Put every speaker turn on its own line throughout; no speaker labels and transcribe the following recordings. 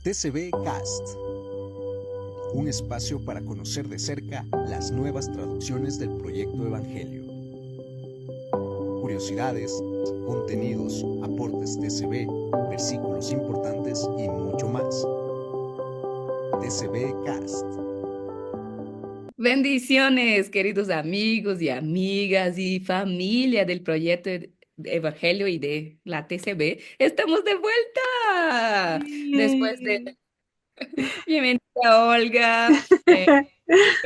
TCB Cast, un espacio para conocer de cerca las nuevas traducciones del proyecto Evangelio. Curiosidades, contenidos, aportes TCB, versículos importantes y mucho más. TCB Cast.
Bendiciones, queridos amigos y amigas y familia del proyecto Evangelio y de la TCB. Estamos de vuelta después de
Sí.
bienvenida Olga.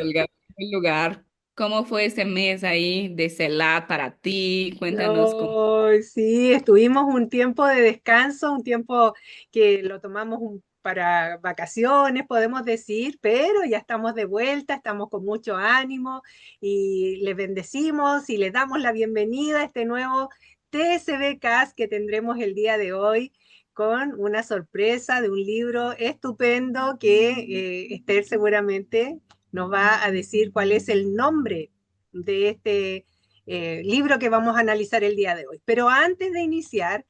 Olga, en lugar, ¿cómo fue ese mes ahí de CELAT para ti? Cuéntanos cómo.
Ay, sí, estuvimos un tiempo de descanso, un tiempo que lo tomamos para vacaciones, podemos decir, pero ya estamos de vuelta, estamos con mucho ánimo y les bendecimos y les damos la bienvenida a este nuevo TSB Cast que tendremos el día de hoy con una sorpresa de un libro estupendo que Esther seguramente nos va a decir cuál es el nombre de este libro que vamos a analizar el día de hoy. Pero antes de iniciar,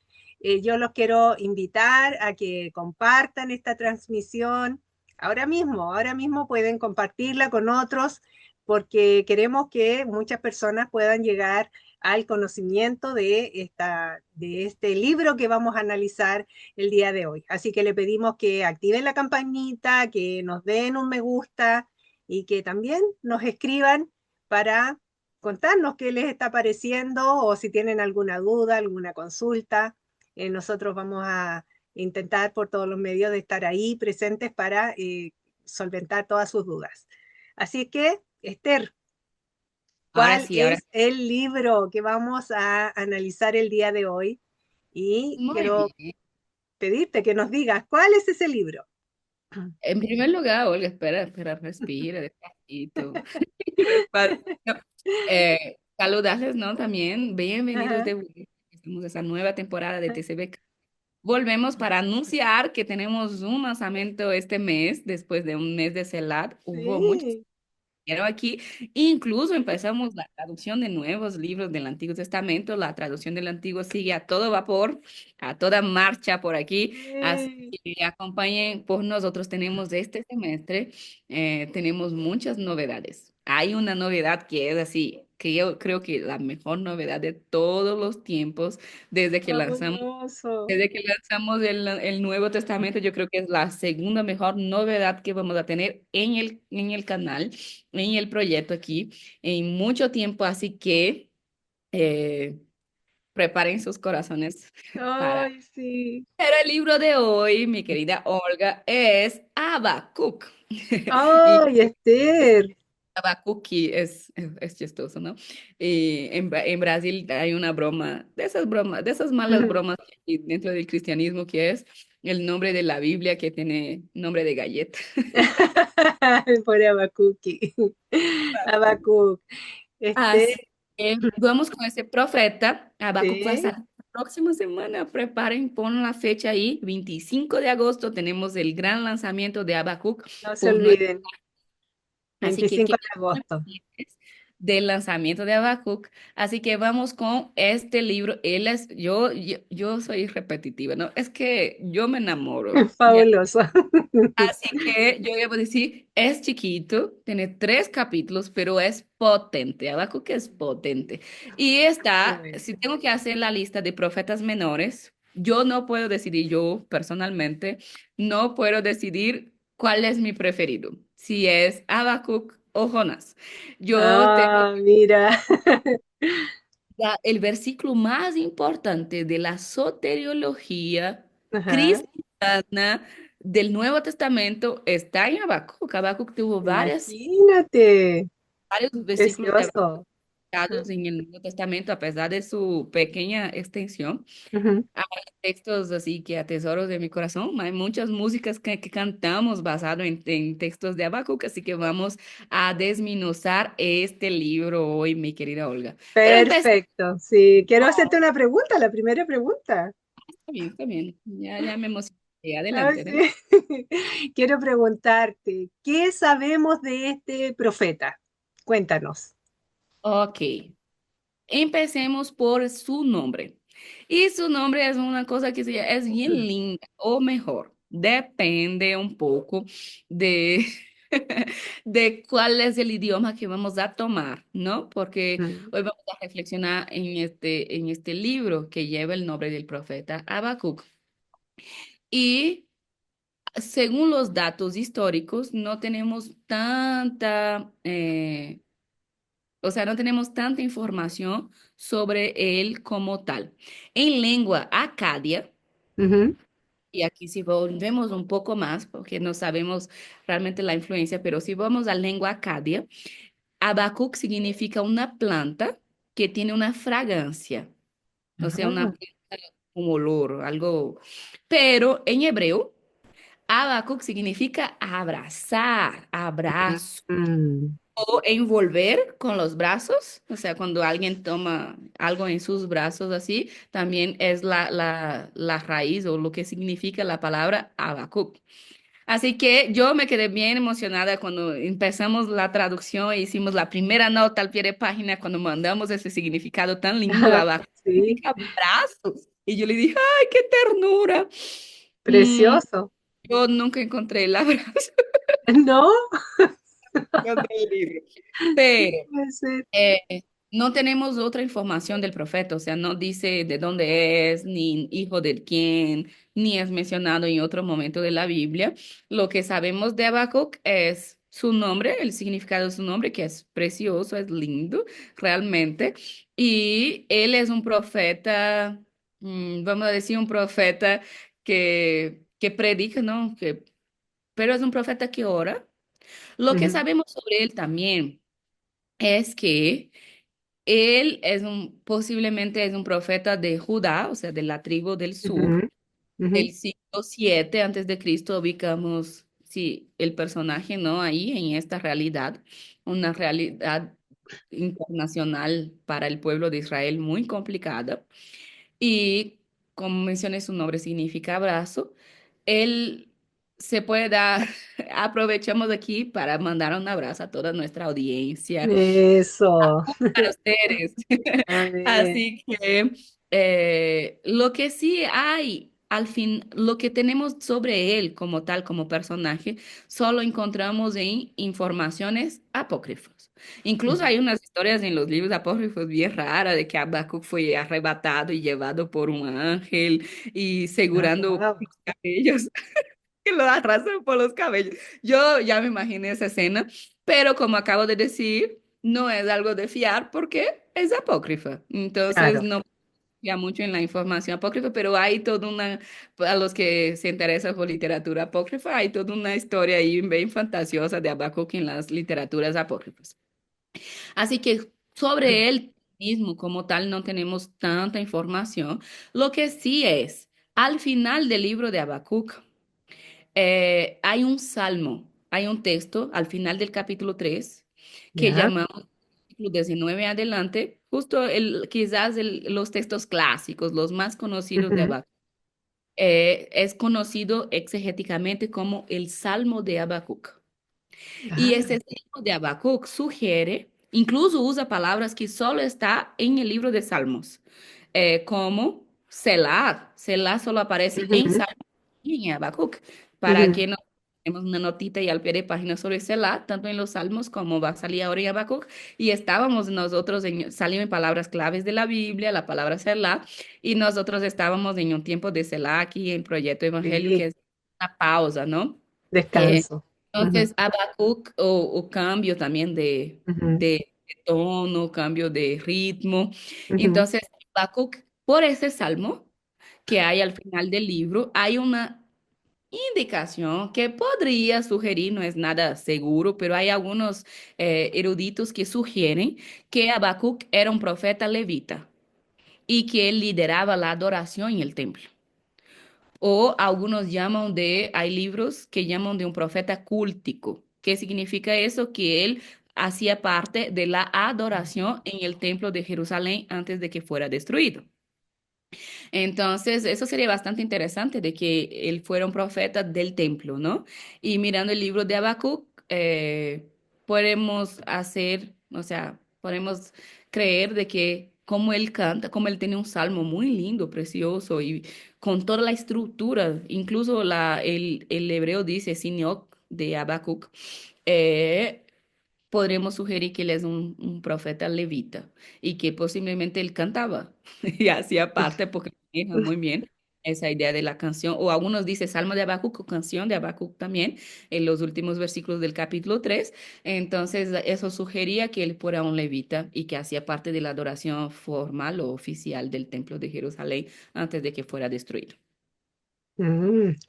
yo los quiero invitar a que compartan esta transmisión ahora mismo pueden compartirla con otros porque queremos que muchas personas puedan llegar al conocimiento de este libro que vamos a analizar el día de hoy. Así que le pedimos que activen la campanita, que nos den un me gusta y que también nos escriban para contarnos qué les está pareciendo o si tienen alguna duda, alguna consulta. Nosotros vamos a intentar por todos los medios de estar ahí presentes para solventar todas sus dudas. Así que, Esther,
Ahora
¿cuál
sí, ahora
es el libro que vamos a analizar el día de hoy? Y
muy
quiero
bien.
pedirte que nos digas cuál es ese libro.
En primer lugar, Olga, espera, respira despacito. Despacio. Saludarles, ¿no? También, bienvenidos
Ajá,
de vuelta. Estamos en esa nueva temporada de TCB. Volvemos para anunciar que tenemos un lanzamiento este mes, después de un mes de CELAT. Hubo mucho
sí.
dinero aquí. Incluso empezamos la traducción de nuevos libros del Antiguo Testamento. La traducción del Antiguo sigue a todo vapor, a toda marcha por aquí. Así
Sí.
que acompañen, por nosotros tenemos este semestre, tenemos muchas novedades. Hay una novedad que es así, que yo creo que la mejor novedad de todos los tiempos, desde que lanzamos
Fabuloso.
desde que lanzamos el Nuevo Testamento, yo creo que es la segunda mejor novedad que vamos a tener en el canal, en el proyecto aquí, en mucho tiempo. Así que eh, preparen sus corazones para...
Ay, sí.
Pero el libro de hoy, mi querida Olga, es Habacuc. Y
Ay, Esther.
Habacuqui es chistoso, ¿no? Y en Brasil hay una broma, de esas malas bromas que dentro del cristianismo, que es el nombre de la Biblia que tiene nombre de galleta.
Por Abacuqui. Habacuc. Esther,
Así que vamos con ese profeta. Habacuc va a
sí,
estar la próxima semana. Preparen, pon la fecha ahí. 25 de agosto tenemos el gran lanzamiento de Habacuc
no se
por nuestra.
olviden,
Así que
25
queden
de
muy
agosto.
pendientes del lanzamiento de Habacuc. Así que vamos con este libro. Yo soy repetitiva, ¿no? Es que yo me enamoro, ¿ya?
Fabuloso.
Así que yo debo decir, es chiquito, tiene 3 capítulos, pero es potente. Habacuc es potente. Y
Qué
está,
bueno.
si tengo que hacer la lista de profetas menores, yo no puedo decidir, yo personalmente, no puedo decidir cuál es mi preferido, si es Habacuc o Jonás. Yo tengo
Ah, mira.
el versículo más importante de la soteriología
Ajá,
cristiana del Nuevo Testamento está en Habacuc. Habacuc tuvo
imagínate.
varios versículos de Habacuc
Precioso. Ajá,
en el Nuevo Testamento, a pesar de su pequeña extensión.
ujú.
Hay textos así que atesoro de mi corazón. Hay muchas músicas que cantamos basado en textos de Habacuc, así que vamos a desmenuzar este libro hoy, mi querida Olga. Pero empezamos.
Perfecto. Sí, quiero hacerte una pregunta, la primera pregunta.
Está bien, está bien. Ya me emocioné.
Ay,
Adelante,
sí.
adelante.
Quiero preguntarte, ¿qué sabemos de este profeta? Cuéntanos.
Ok, empecemos por su nombre. Y su nombre es una cosa que es bien linda, o mejor. depende un poco de, de cuál es el idioma que vamos a tomar, ¿no? Porque
Mm,
hoy vamos a reflexionar en este libro que lleva el nombre del profeta Habacuc. Y según los datos históricos, no tenemos tanta, o sea, no tenemos tanta información sobre él como tal. En lengua acadia,
ujú,
y aquí si volvemos un poco más, porque no sabemos realmente la influencia, pero si vamos a lengua acadia, Habacuc significa una planta que tiene una fragancia, o sea, una
ah,
planta con olor, algo. Pero en hebreo, Habacuc significa abrazar, abrazo.
mm,
O envolver con los brazos, o sea, cuando alguien toma algo en sus brazos así, también es la raíz o lo que significa la palabra Habacuc. Así que yo me quedé bien emocionada cuando empezamos la traducción e hicimos la primera nota al pie de página cuando mandamos ese significado tan lindo, Habacuc
sí,
significa brazos. Y yo le dije, ¡ay, qué ternura! Mm,
precioso.
yo nunca encontré el abrazo
¿No?
en el libro, pero
Puede ser.
Eh, no tenemos otra información del profeta, o sea, no dice de dónde es, ni hijo de quién, ni es mencionado en otro momento de la Biblia. Lo que sabemos de Habacuc es su nombre, el significado de su nombre, que es precioso, es lindo, realmente. Y él es un profeta, vamos a decir, un profeta que predica, ¿no? Pero es un profeta que ora. Lo que
Ujú,
sabemos sobre él también es que él posiblemente es un profeta de Judá, o sea, de la tribu del sur,
ujú, ujú.
del siglo 7 antes de Cristo, ubicamos, sí, el personaje, ¿no? Ahí en esta realidad, una realidad internacional para el pueblo de Israel muy complicada. Y como mencioné, su nombre significa abrazo. Él se puede dar, aprovechamos aquí para mandar un abrazo a toda nuestra audiencia
Eso.
para ustedes.
Amén.
Así que lo que sí hay, al fin, lo que tenemos sobre él como tal, como personaje, solo encontramos en informaciones apócrifas. Incluso
Ujú.
hay unas historias en los libros apócrifos bien raras de que Habacuc fue arrebatado y llevado por un ángel y
Ah,
segurando
wow.
los cabellos, que lo arrastran por los cabellos. Yo ya me imaginé esa escena, pero como acabo de decir, no es algo de fiar porque es apócrifa. Entonces,
Claro.
no confía mucho en la información apócrifa, pero hay toda una, a los que se interesan por literatura apócrifa, hay toda una historia ahí bien fantasiosa de Habacuc en las literaturas apócrifas. Así que sobre él mismo como tal no tenemos tanta información. Lo que sí es, al final del libro de Habacuc, hay un salmo, hay un texto al final del capítulo 3 que
Ya.
llamamos capítulo 19 adelante, justo quizás los textos clásicos, los más conocidos de
Ujú.
Habacuc. Es conocido exegéticamente como el Salmo de Habacuc. Y
Ah,
ese Salmo de Habacuc sugiere, incluso usa palabras que solo está en el libro de Salmos, como Selah. Selah solo aparece en
ujú,
Salmos y en Habacuc. Para
ujú.
que no tenemos una notita y al pie de página sobre Selah, tanto en los Salmos como va a salir ahora en Habacuc. Y estábamos nosotros, salió en palabras claves de la Biblia, la palabra Selah, y nosotros estábamos en un tiempo de Selah aquí en Proyecto Evangelio, que
Sí,
es una pausa, ¿no? Eh,
descanso. Ujú,
entonces, Habacuc o cambio también
ujú,
de tono, cambio de ritmo.
ujú.
Entonces, Habacuc, por ese salmo que hay al final del libro, hay una indicación que podría sugerir, no es nada seguro, pero hay algunos eruditos que sugieren que Habacuc era un profeta levita y que él lideraba la adoración en el templo. O algunos llaman de, hay libros que llaman de un profeta cultico. ¿Qué significa eso? Que él hacía parte de la adoración en el templo de Jerusalén antes de que fuera destruido. Entonces, eso sería bastante interesante de que él fuera un profeta del templo, ¿no? Y mirando el libro de Habacuc, podemos hacer, o sea, podemos creer de que cómo él canta, cómo él tiene un salmo muy lindo, precioso y con toda la estructura, incluso el hebreo dice Siniok de Habacuc, eh, podremos sugerir que él es un profeta levita y que posiblemente él cantaba y hacía parte porque maneja muy bien esa idea de la canción, o algunos dicen Salmo de Habacuc o canción de Habacuc también, en los últimos versículos del capítulo 3. Entonces eso sugería que él fuera un levita y que hacía parte de la adoración formal o oficial del templo de Jerusalén antes de que fuera destruido.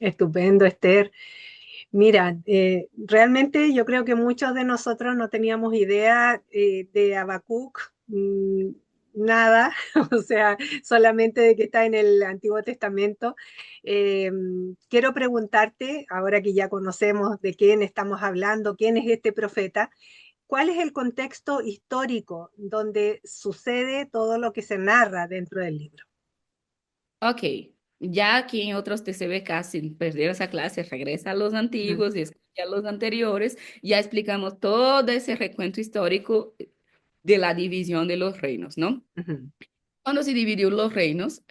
Estupendo, Esther. Mira, realmente yo creo que muchos de nosotros no teníamos idea de Habacuc, nada, o sea, solamente de que está en el Antiguo Testamento. Eh, Quiero preguntarte, ahora que ya conocemos de quién estamos hablando, quién es este profeta, ¿cuál es el contexto histórico donde sucede todo lo que se narra dentro del libro?
Ok, ya aquí en otros TCBK, sin perder esa clase, regresa a los
Ujú,
antiguos y escucha los anteriores, ya explicamos todo ese recuento histórico de la división de los reinos, ¿no?
ujú,
Cuando se dividió los reinos,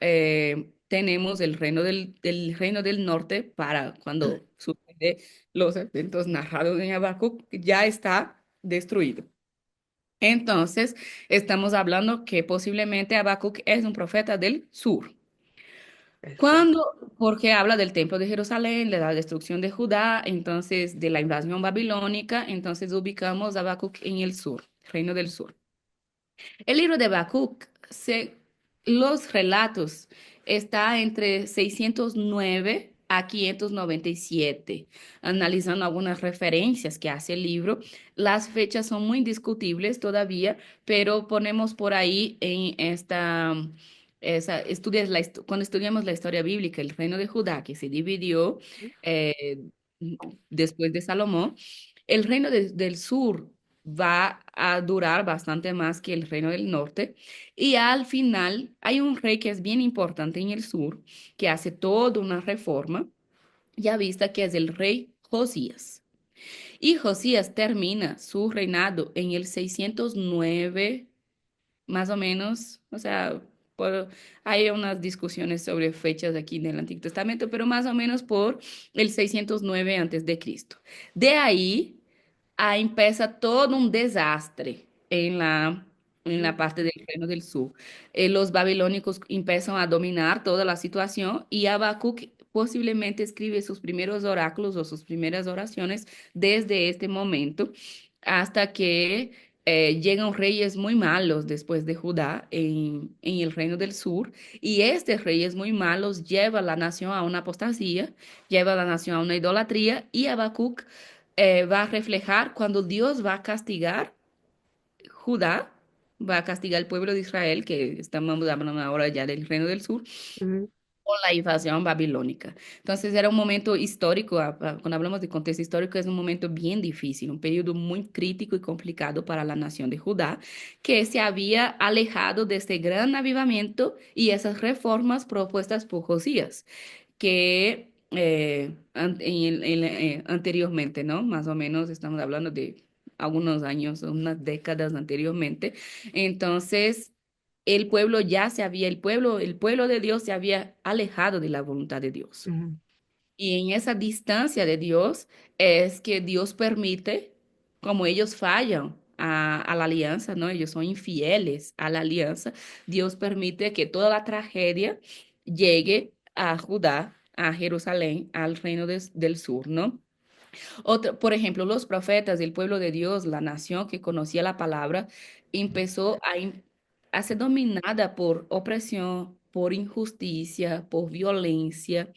tenemos el reino del norte para cuando sucede los eventos narrados en Habacuc, ya está destruido. Entonces, estamos hablando que posiblemente Habacuc es un profeta del sur.
perfecto.
Cuando, porque habla del templo de Jerusalén, de la destrucción de Judá, entonces de la invasión babilónica, entonces ubicamos a Habacuc en el sur, reino del sur. El libro de Habacuc, los relatos, está entre 609 a 597, analizando algunas referencias que hace el libro. Las fechas son muy discutibles todavía, pero ponemos por ahí en cuando estudiamos la historia bíblica, el reino de Judá, que se dividió eh, después de Salomón, el reino del sur va a durar bastante más que el reino del norte. Y al final hay un rey que es bien importante en el sur, que hace toda una reforma, ya vista que es el rey Josías. Y Josías termina su reinado en el 609 más o menos, o sea, hay unas discusiones sobre fechas aquí en el Antiguo Testamento, pero más o menos por el 609 antes de Cristo. De ahí empieza todo un desastre en la parte del Reino del Sur. Los babilónicos empiezan a dominar toda la situación y Habacuc posiblemente escribe sus primeros oráculos o sus primeras oraciones desde este momento hasta que llegan reyes muy malos después de Judá en el Reino del Sur y estos reyes muy malos llevan a la nación a una apostasía, llevan a la nación a una idolatría y Habacuc va a reflejar cuando Dios va a castigar Judá, va a castigar al pueblo de Israel, que estamos hablando ahora ya del Reino del Sur,
Ujú,
con la invasión babilónica. Entonces era un momento histórico, cuando hablamos de contexto histórico, es un momento bien difícil, un periodo muy crítico y complicado para la nación de Judá, que se había alejado de este gran avivamiento y esas reformas propuestas por Josías que anteriormente, ¿no? Más o menos estamos hablando de algunos años, unas décadas anteriormente. Entonces, el pueblo de Dios se había alejado de la voluntad de Dios.
ujú,
Y en esa distancia de Dios es que Dios permite, como ellos fallan a la alianza, ¿no? Ellos son infieles a la alianza, Dios permite que toda la tragedia llegue a Judá, a Jerusalén, al reino del sur, ¿no? Por ejemplo, los profetas, el pueblo de Dios, la nación que conocía la palabra, empezó a ser dominada por opresión, por injusticia, por violencia.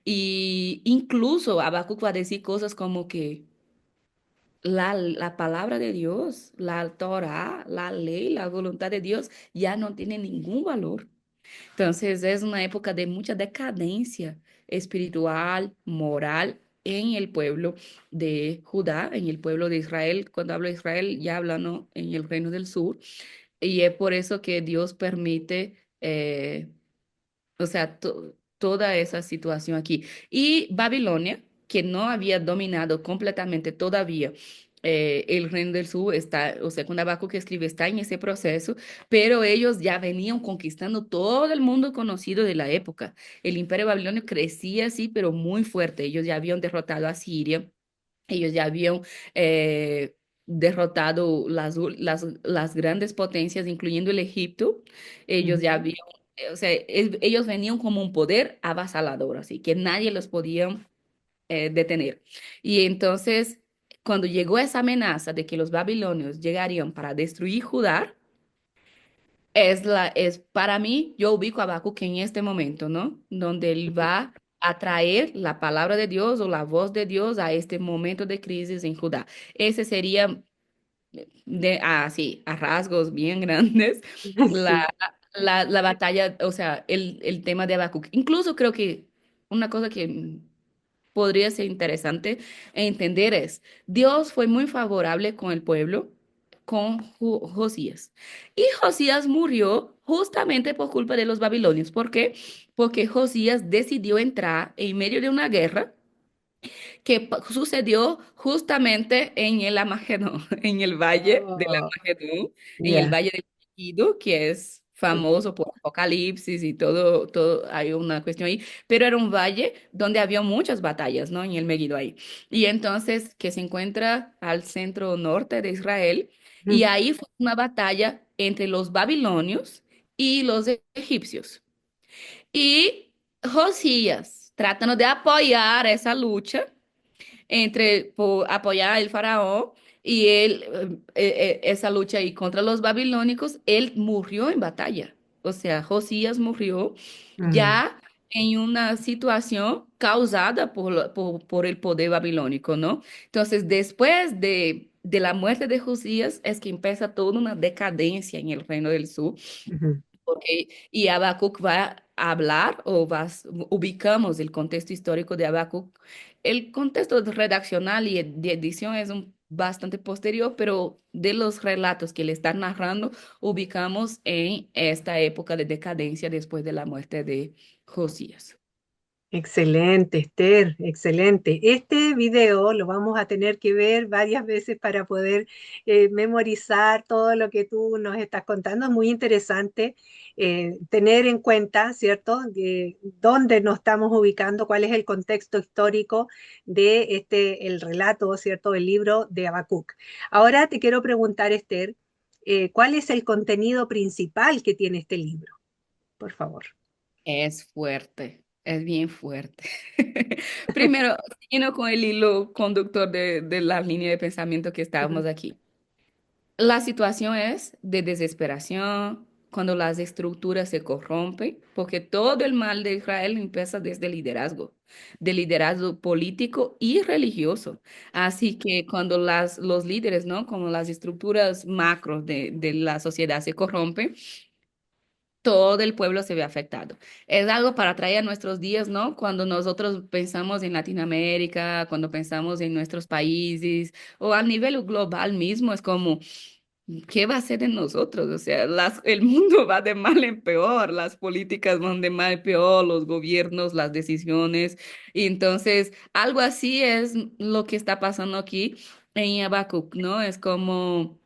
Y incluso Habacuc va a decir cosas como que la palabra de Dios, la Torah, la ley, la voluntad de Dios ya no tiene ningún valor. Entonces es una época de mucha decadencia espiritual, moral en el pueblo de Judá, en el pueblo de Israel. Cuando hablo de Israel, ya hablando en el reino del sur. Y es por eso que Dios permite o sea, toda esa situación aquí. Y Babilonia, que no había dominado completamente todavía el Reino del Sur está, o sea, cuando Habacuc escribe, está en ese proceso, pero ellos ya venían conquistando todo el mundo conocido de la época. El Imperio Babilonio crecía así, pero muy fuerte. Ellos ya habían derrotado a Siria. Ellos ya habían derrotado las grandes potencias, incluyendo el Egipto. Ellos ya
Ujú.
habían, o sea, ellos venían como un poder avasalador, así que nadie los podía detener. Y entonces, cuando llegó esa amenaza de que los babilonios llegarían para destruir Judá, es para mí, yo ubico a Habacuc en este momento, ¿no? Donde él va a traer la palabra de Dios o la voz de Dios a este momento de crisis en Judá. Ese sería, así, a rasgos bien grandes, la,
Sí.
la batalla, o sea, el tema de Habacuc. Incluso creo que una cosa que podría ser interesante entender es, Dios fue muy favorable con el pueblo, con Josías. Y Josías murió justamente por culpa de los babilonios. ¿Por qué? Porque Josías decidió entrar en medio de una guerra que sucedió justamente en el Armagedón, en el valle del
Oh,
Armagedón, en el
ya.
valle del Megiddo, que es
Ujú,
famoso por Apocalipsis y todo, hay una cuestión ahí, pero era un valle donde había muchas batallas, ¿no? En el Megiddo ahí. Y entonces, que se encuentra al centro norte de Israel, y
ujú,
ahí fue una batalla entre los babilonios y los egipcios. Y Josías, tratando de apoyar esa lucha, entre por apoyar al faraón y él, esa lucha ahí contra los babilónicos, él murió en batalla. O sea, Josías murió
mm,
ya en una situación causada por el poder babilónico, ¿no? Entonces, después de la muerte de Josías, es que empieza toda una decadencia en el Reino del Sur.
ujú.
Porque, y Habacuc va a hablar ubicamos el contexto histórico de Habacuc. El contexto redaccional y de edición es bastante posterior, pero de los relatos que le están narrando, ubicamos en esta época de decadencia después de la muerte de Josías.
Excelente, Esther, excelente. Este video lo vamos a tener que ver varias veces para poder memorizar todo lo que tú nos estás contando. Es muy interesante tener en cuenta, ¿cierto?, de dónde nos estamos ubicando, cuál es el contexto histórico de el relato, ¿cierto?, el libro de Habacuc. Ahora te quiero preguntar, Esther, ¿cuál es el contenido principal que tiene este libro? Por favor.
Es fuerte, es bien fuerte. Primero, siguiendo con el hilo conductor de la línea de pensamiento que
Ujú,
estábamos aquí. La situación es de desesperación, cuando las estructuras se corrompen, porque todo el mal de Israel empieza desde el liderazgo, del liderazgo político y religioso. Así que cuando los líderes, ¿no? Como las estructuras macros de la sociedad se corrompen, todo el pueblo se ve afectado. Es algo para traer a nuestros días, ¿no? Cuando nosotros pensamos en Latinoamérica, cuando pensamos en nuestros países o a nivel global mismo, es como, ¿qué va a ser de nosotros? O sea, el mundo va de mal en peor, las políticas van de mal en peor, los gobiernos, las decisiones. Y entonces, algo así es lo que está pasando aquí en Habacuc, ¿no? Es como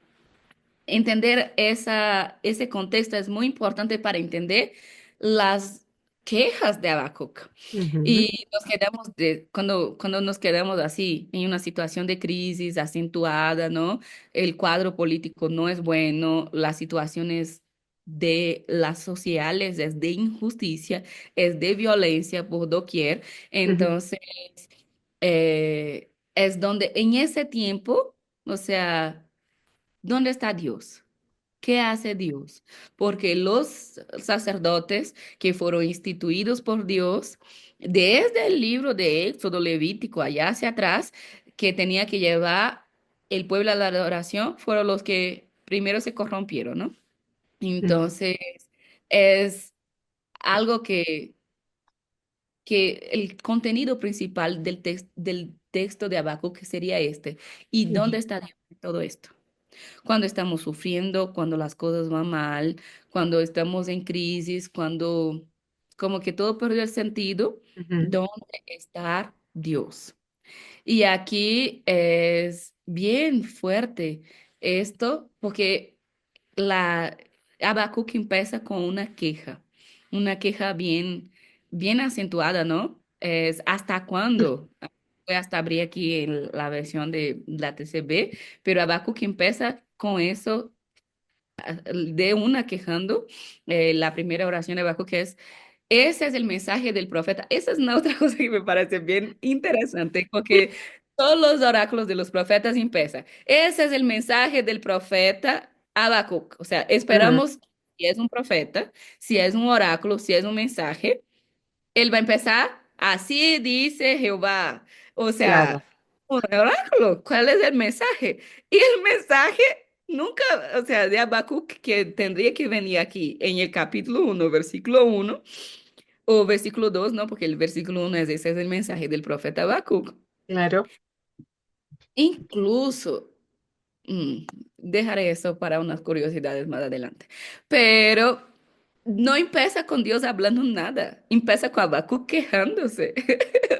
entender ese contexto es muy importante para entender las quejas de Habacuc.
ujú,
Y cuando nos quedamos así, en una situación de crisis acentuada, ¿no? El cuadro político no es bueno, las situaciones de las sociales es de injusticia, es de violencia por doquier.
ujú,
Entonces, es donde en ese tiempo, o sea, ¿dónde está Dios? ¿Qué hace Dios? Porque los sacerdotes que fueron instituidos por Dios desde el libro de Éxodo Levítico, allá hacia atrás, que tenía que llevar el pueblo a la adoración, fueron los que primero se corrompieron, ¿no?
ujú,
Entonces, es algo que el contenido principal del texto de Habacuc sería este. ¿Y dónde
ujú,
está Dios en todo esto? Cuando estamos sufriendo, cuando las cosas van mal, cuando estamos en crisis, cuando como que todo perdió el sentido,
ujú.
¿dónde está Dios? Y aquí es bien fuerte esto, porque la Habacuc empieza con una queja bien, bien acentuada, ¿no? Es ¿hasta cuándo? Voy hasta abrir aquí la versión de la TCB, pero Habacuc empieza con eso de una quejando. La primera oración de Habacuc es ese es el mensaje del profeta. Esa es una otra cosa que me parece bien interesante, porque todos los oráculos de los profetas empiezan. Ese es el mensaje del profeta Habacuc. O sea,
Ajá,
esperamos, si es un profeta, si es un oráculo, si es un mensaje, él va a empezar, así dice Jehová. O
claro.
sea, un oráculo, ¿cuál es el mensaje? Y el mensaje nunca, o sea, de Habacuc que tendría que venir aquí en el capítulo 1, versículo 1 o versículo 2, ¿no? Porque el versículo 1 es ese es el mensaje del profeta Habacuc.
Claro.
Incluso, mm, dejaré eso para unas curiosidades más adelante. Pero no empieza con Dios hablando nada, empieza con Habacuc quejándose.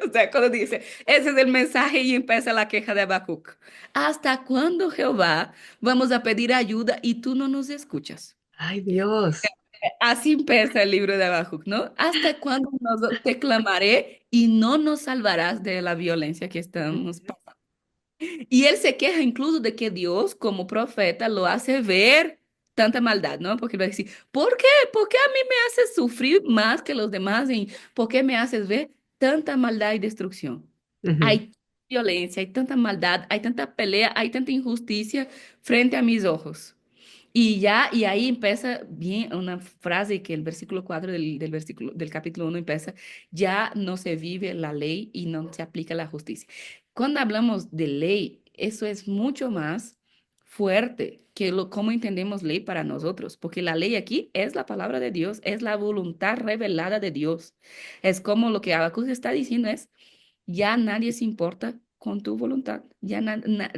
O sea, cuando dice, ese es el mensaje y empieza la queja de Habacuc. ¿Hasta cuándo, Jehová, vamos a pedir ayuda y tú no nos escuchas?
Ay, Dios.
Así empieza el libro de Habacuc, ¿no? ¿Hasta cuándo te clamaré y no nos salvarás de la violencia que estamos pasando? Y él se queja incluso de que Dios, como profeta, lo hace ver tanta maldad, ¿no? Porque él va a decir, ¿por qué? ¿Por qué a mí me haces sufrir más que los demás? ¿Y por qué me haces ver tanta maldad y destrucción?
Ujú.
Hay violencia, hay tanta maldad, hay tanta pelea, hay tanta injusticia frente a mis ojos. Y ya, y ahí empieza bien una frase que el versículo 4 del capítulo 1 empieza, ya no se vive la ley y no se aplica la justicia. Cuando hablamos de ley, eso es mucho más fuerte que cómo entendemos ley para nosotros, porque la ley aquí es la palabra de Dios, es la voluntad revelada de Dios. Es como lo que Habacuc está diciendo es, ya nadie se importa con tu voluntad, ya,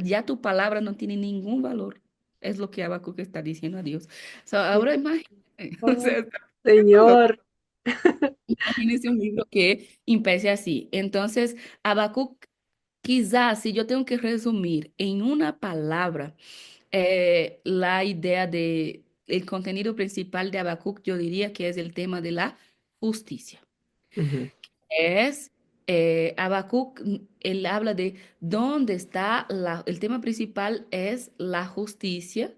ya tu palabra no tiene ningún valor. Es lo que Habacuc está diciendo a Dios. So, ahora imagínate, o
Oh,
sea, está loco.
Señor.
Imagínese un libro que empiece así. Entonces, Habacuc, quizás si yo tengo que resumir en una palabra la idea de el contenido principal de Habacuc, yo diría que es el tema de la justicia.
Ujú,
Es Habacuc, él habla de dónde está el tema principal es la justicia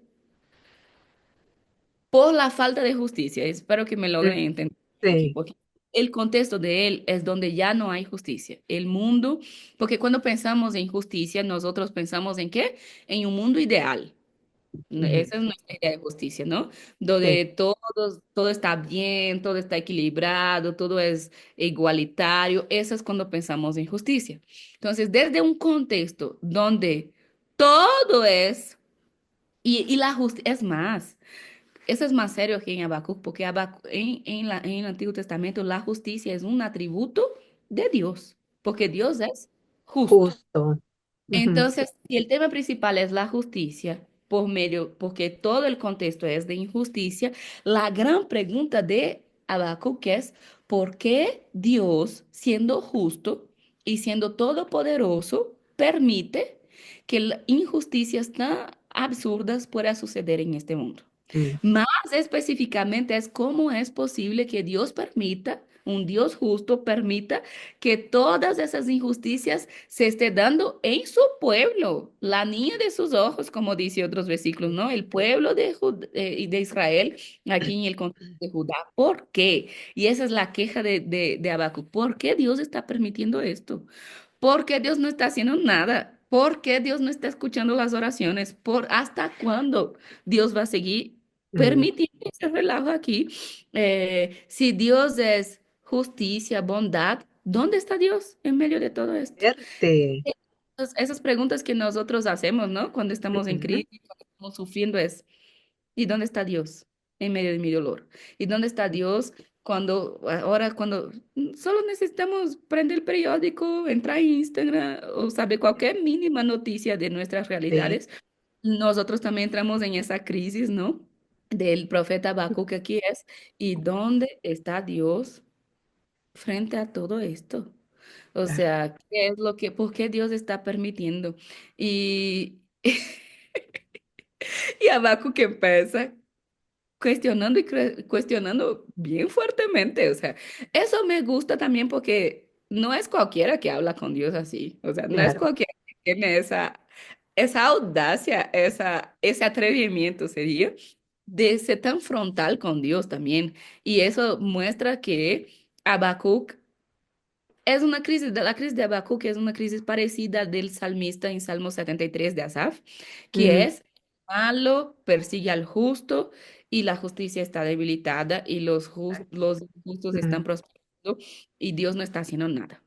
por la falta de justicia. Espero que me logren
mm,
entender aquí,
sí.
porque el contexto de él es donde ya no hay justicia. El mundo, porque cuando pensamos en justicia, nosotros pensamos en qué? En un mundo ideal.
Ujú,
Esa es nuestra idea de justicia, ¿no?
sí.
Donde todo está bien, todo está equilibrado, todo es igualitario. Eso es cuando pensamos en justicia. Entonces, desde un contexto donde todo es, y la justicia, es más, eso es más serio que en Habacuc, porque en el Antiguo Testamento la justicia es un atributo de Dios, porque Dios es justo.
Justo. Ujú,
Entonces, si el tema principal es la justicia, porque todo el contexto es de injusticia, la gran pregunta de Habacuc es, ¿por qué Dios, siendo justo y siendo todopoderoso, permite que injusticias tan absurdas puedan suceder en este mundo?
mm,
Más específicamente es cómo es posible que Dios permita, un Dios justo permita que todas esas injusticias se esté dando en su pueblo, la niña de sus ojos, como dice otros versículos, ¿no? El pueblo de Israel, aquí en el continente de Judá. ¿Por qué? Y esa es la queja de Habacuc. ¿Por qué Dios está permitiendo esto? ¿Por qué Dios no está haciendo nada? ¿Por qué Dios no está escuchando las oraciones? ¿Hasta cuándo Dios va a seguir
mm.
permitiendo ese relajo aquí? Si Dios es justicia, bondad, ¿dónde está Dios en medio de todo esto?
Fuerte.
Esas preguntas que nosotros hacemos, ¿no? Cuando estamos en
Ujú,
crisis, cuando estamos sufriendo es, ¿y dónde está Dios en medio de mi dolor? ¿Y dónde está Dios cuando solo necesitamos prender el periódico, entrar en Instagram o saber cualquier mínima noticia de nuestras
sí.
realidades? Nosotros también entramos en esa crisis, ¿no? Del profeta Habacuc que aquí es, ¿y dónde está Dios frente a todo esto? O
Claro.
sea, ¿qué es por qué Dios está permitiendo? Y Habacuc empieza cuestionando y cuestionando bien fuertemente. O sea, eso me gusta también porque no es cualquiera que habla con Dios así. O sea, no es
Claro.
cualquiera que tiene esa audacia, ese atrevimiento sería de ser tan frontal con Dios también. Y eso muestra que Habacuc es una crisis, la crisis de Habacuc es una crisis parecida del salmista en Salmo 73 de Asaf, que
Mm,
es malo, persigue al justo y la justicia está debilitada y los justos están
mm.
prosperando y Dios no está haciendo nada.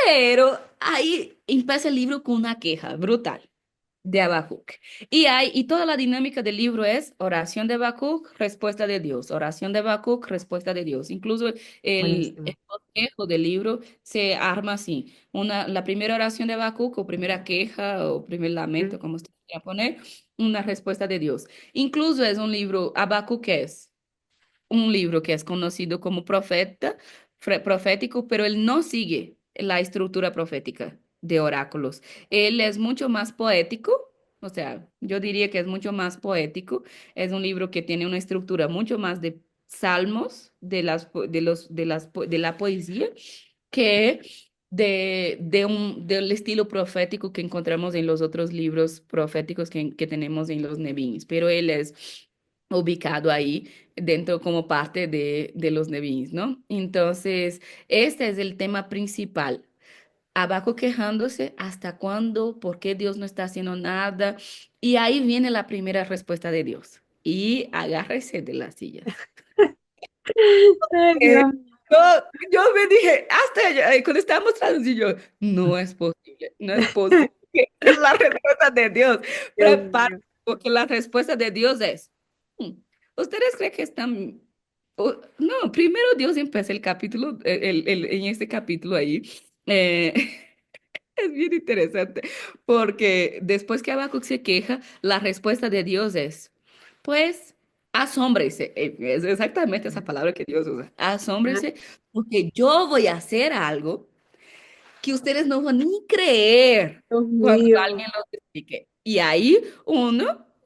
Pero ahí empieza el libro con una queja brutal de Habacuc. Y toda la dinámica del libro es oración de Habacuc, respuesta de Dios, oración de Habacuc, respuesta de Dios. Incluso el
Buenísimo.
bosquejo del libro se arma así. La primera oración de Habacuc o primera queja o primer
Mm,
lamento, como usted quiera poner, una respuesta de Dios. Incluso es un libro, Habacuc es un libro que es conocido como profético, pero él no sigue la estructura profética de oráculos. Él es mucho más poético, o sea, yo diría que es mucho más poético. Es un libro que tiene una estructura mucho más de salmos, de la poesía, que del estilo profético que encontramos en los otros libros proféticos que tenemos en los Nevins. Pero él es ubicado ahí dentro como parte de los Nevins, ¿no? Entonces, este es el tema principal. Abajo quejándose, ¿hasta cuándo? ¿Por qué Dios no está haciendo nada? Y ahí viene la primera respuesta de Dios. Y agárrese de las sillas.
Ay,
Eh,
Dios
yo,
mío.
yo me dije, hasta cuando estábamos traduciendo, yo, no es posible, no es posible. Es la respuesta de Dios.
Dios
Prepara,
mío.
porque la respuesta de Dios es, "Hmm, ¿ustedes creen que están... no, primero Dios empieza el capítulo, en este capítulo ahí. eh, es bien interesante, porque después que Habacuc se queja, la respuesta de Dios es, pues, asómbrese. Es exactamente esa palabra que Dios usa.
Ah,
Asómbrese, porque yo voy a hacer algo que ustedes no van ni creer
Dios
cuando
mío.
alguien lo explique. Y ahí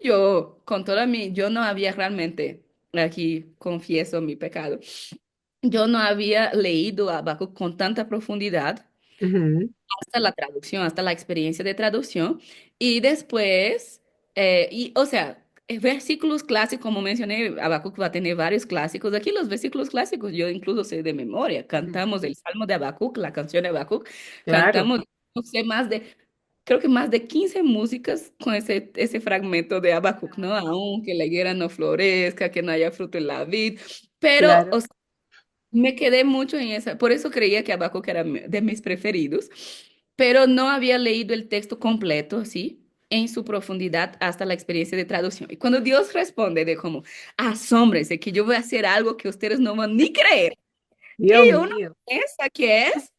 yo, con toda yo no había realmente, aquí confieso mi pecado, yo no había leído Habacuc con tanta profundidad
Ujú,
hasta la traducción, hasta la experiencia de traducción. Y después, o sea, versículos clásicos, como mencioné, Habacuc va a tener varios clásicos. Aquí los versículos clásicos yo incluso sé de memoria.
ujú.
Cantamos el Salmo de Habacuc, la canción de Habacuc.
Claro,
Cantamos, no sé, creo que más de 15 músicas con ese fragmento de Habacuc, ¿no? Aunque la higuera no florezca, que no haya fruto en la vid. Pero,
claro.
o me quedé mucho en esa, por eso creía que Habacuc era de mis preferidos, pero no había leído el texto completo, ¿sí? En su profundidad hasta la experiencia de traducción. Y cuando Dios responde de como, asómbrense que yo voy a hacer algo que ustedes no van ni creer,
Dios
y uno
mío.
piensa que es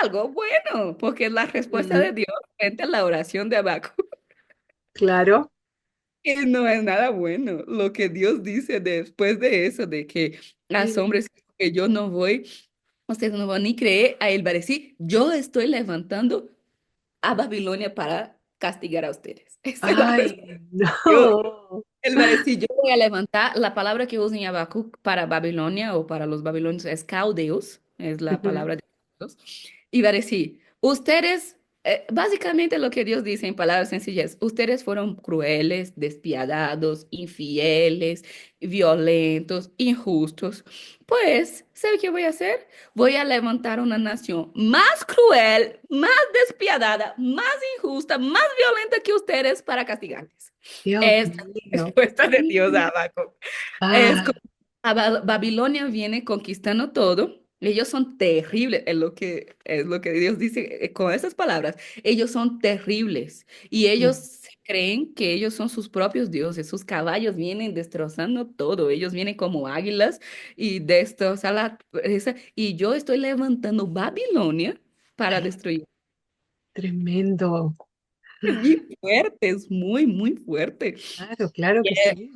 algo bueno, porque es la respuesta de
Ujú,
Dios frente a la oración de Habacuc.
claro.
Y no es nada bueno. Lo que Dios dice después de eso, de que
Mira.
asómbrense que yo no voy. Ustedes no van ni creer, a él va a decir, yo estoy levantando a Babilonia para castigar a ustedes. Esa es la respuesta
Ay,
de Dios.
no.
Él va a decir, yo voy a levantar, la palabra que usa en Habacuc para Babilonia o para los babilonios es caudeos, es la
Ujú.
palabra de Dios. Y va a decir, ustedes, básicamente lo que Dios dice en palabras sencillas, ustedes fueron crueles, despiadados, infieles, violentos, injustos. Pues, ¿sabe qué voy a hacer? Voy a levantar una nación más cruel, más despiadada, más injusta, más violenta que ustedes para castigarles.
Dios
Esta es la
mío.
respuesta de Dios a Habacuc. Es
Ah,
como Babilonia viene conquistando todo. Ellos son terribles, es lo que Dios dice con esas palabras. Ellos son terribles y ellos
mm.
se creen que ellos son sus propios dioses. Sus caballos vienen destrozando todo. Ellos vienen como águilas y destrozan la presa. Y yo estoy levantando Babilonia para destruir.
Tremendo.
Es bien fuerte, es muy, muy fuerte.
Claro, claro que sí.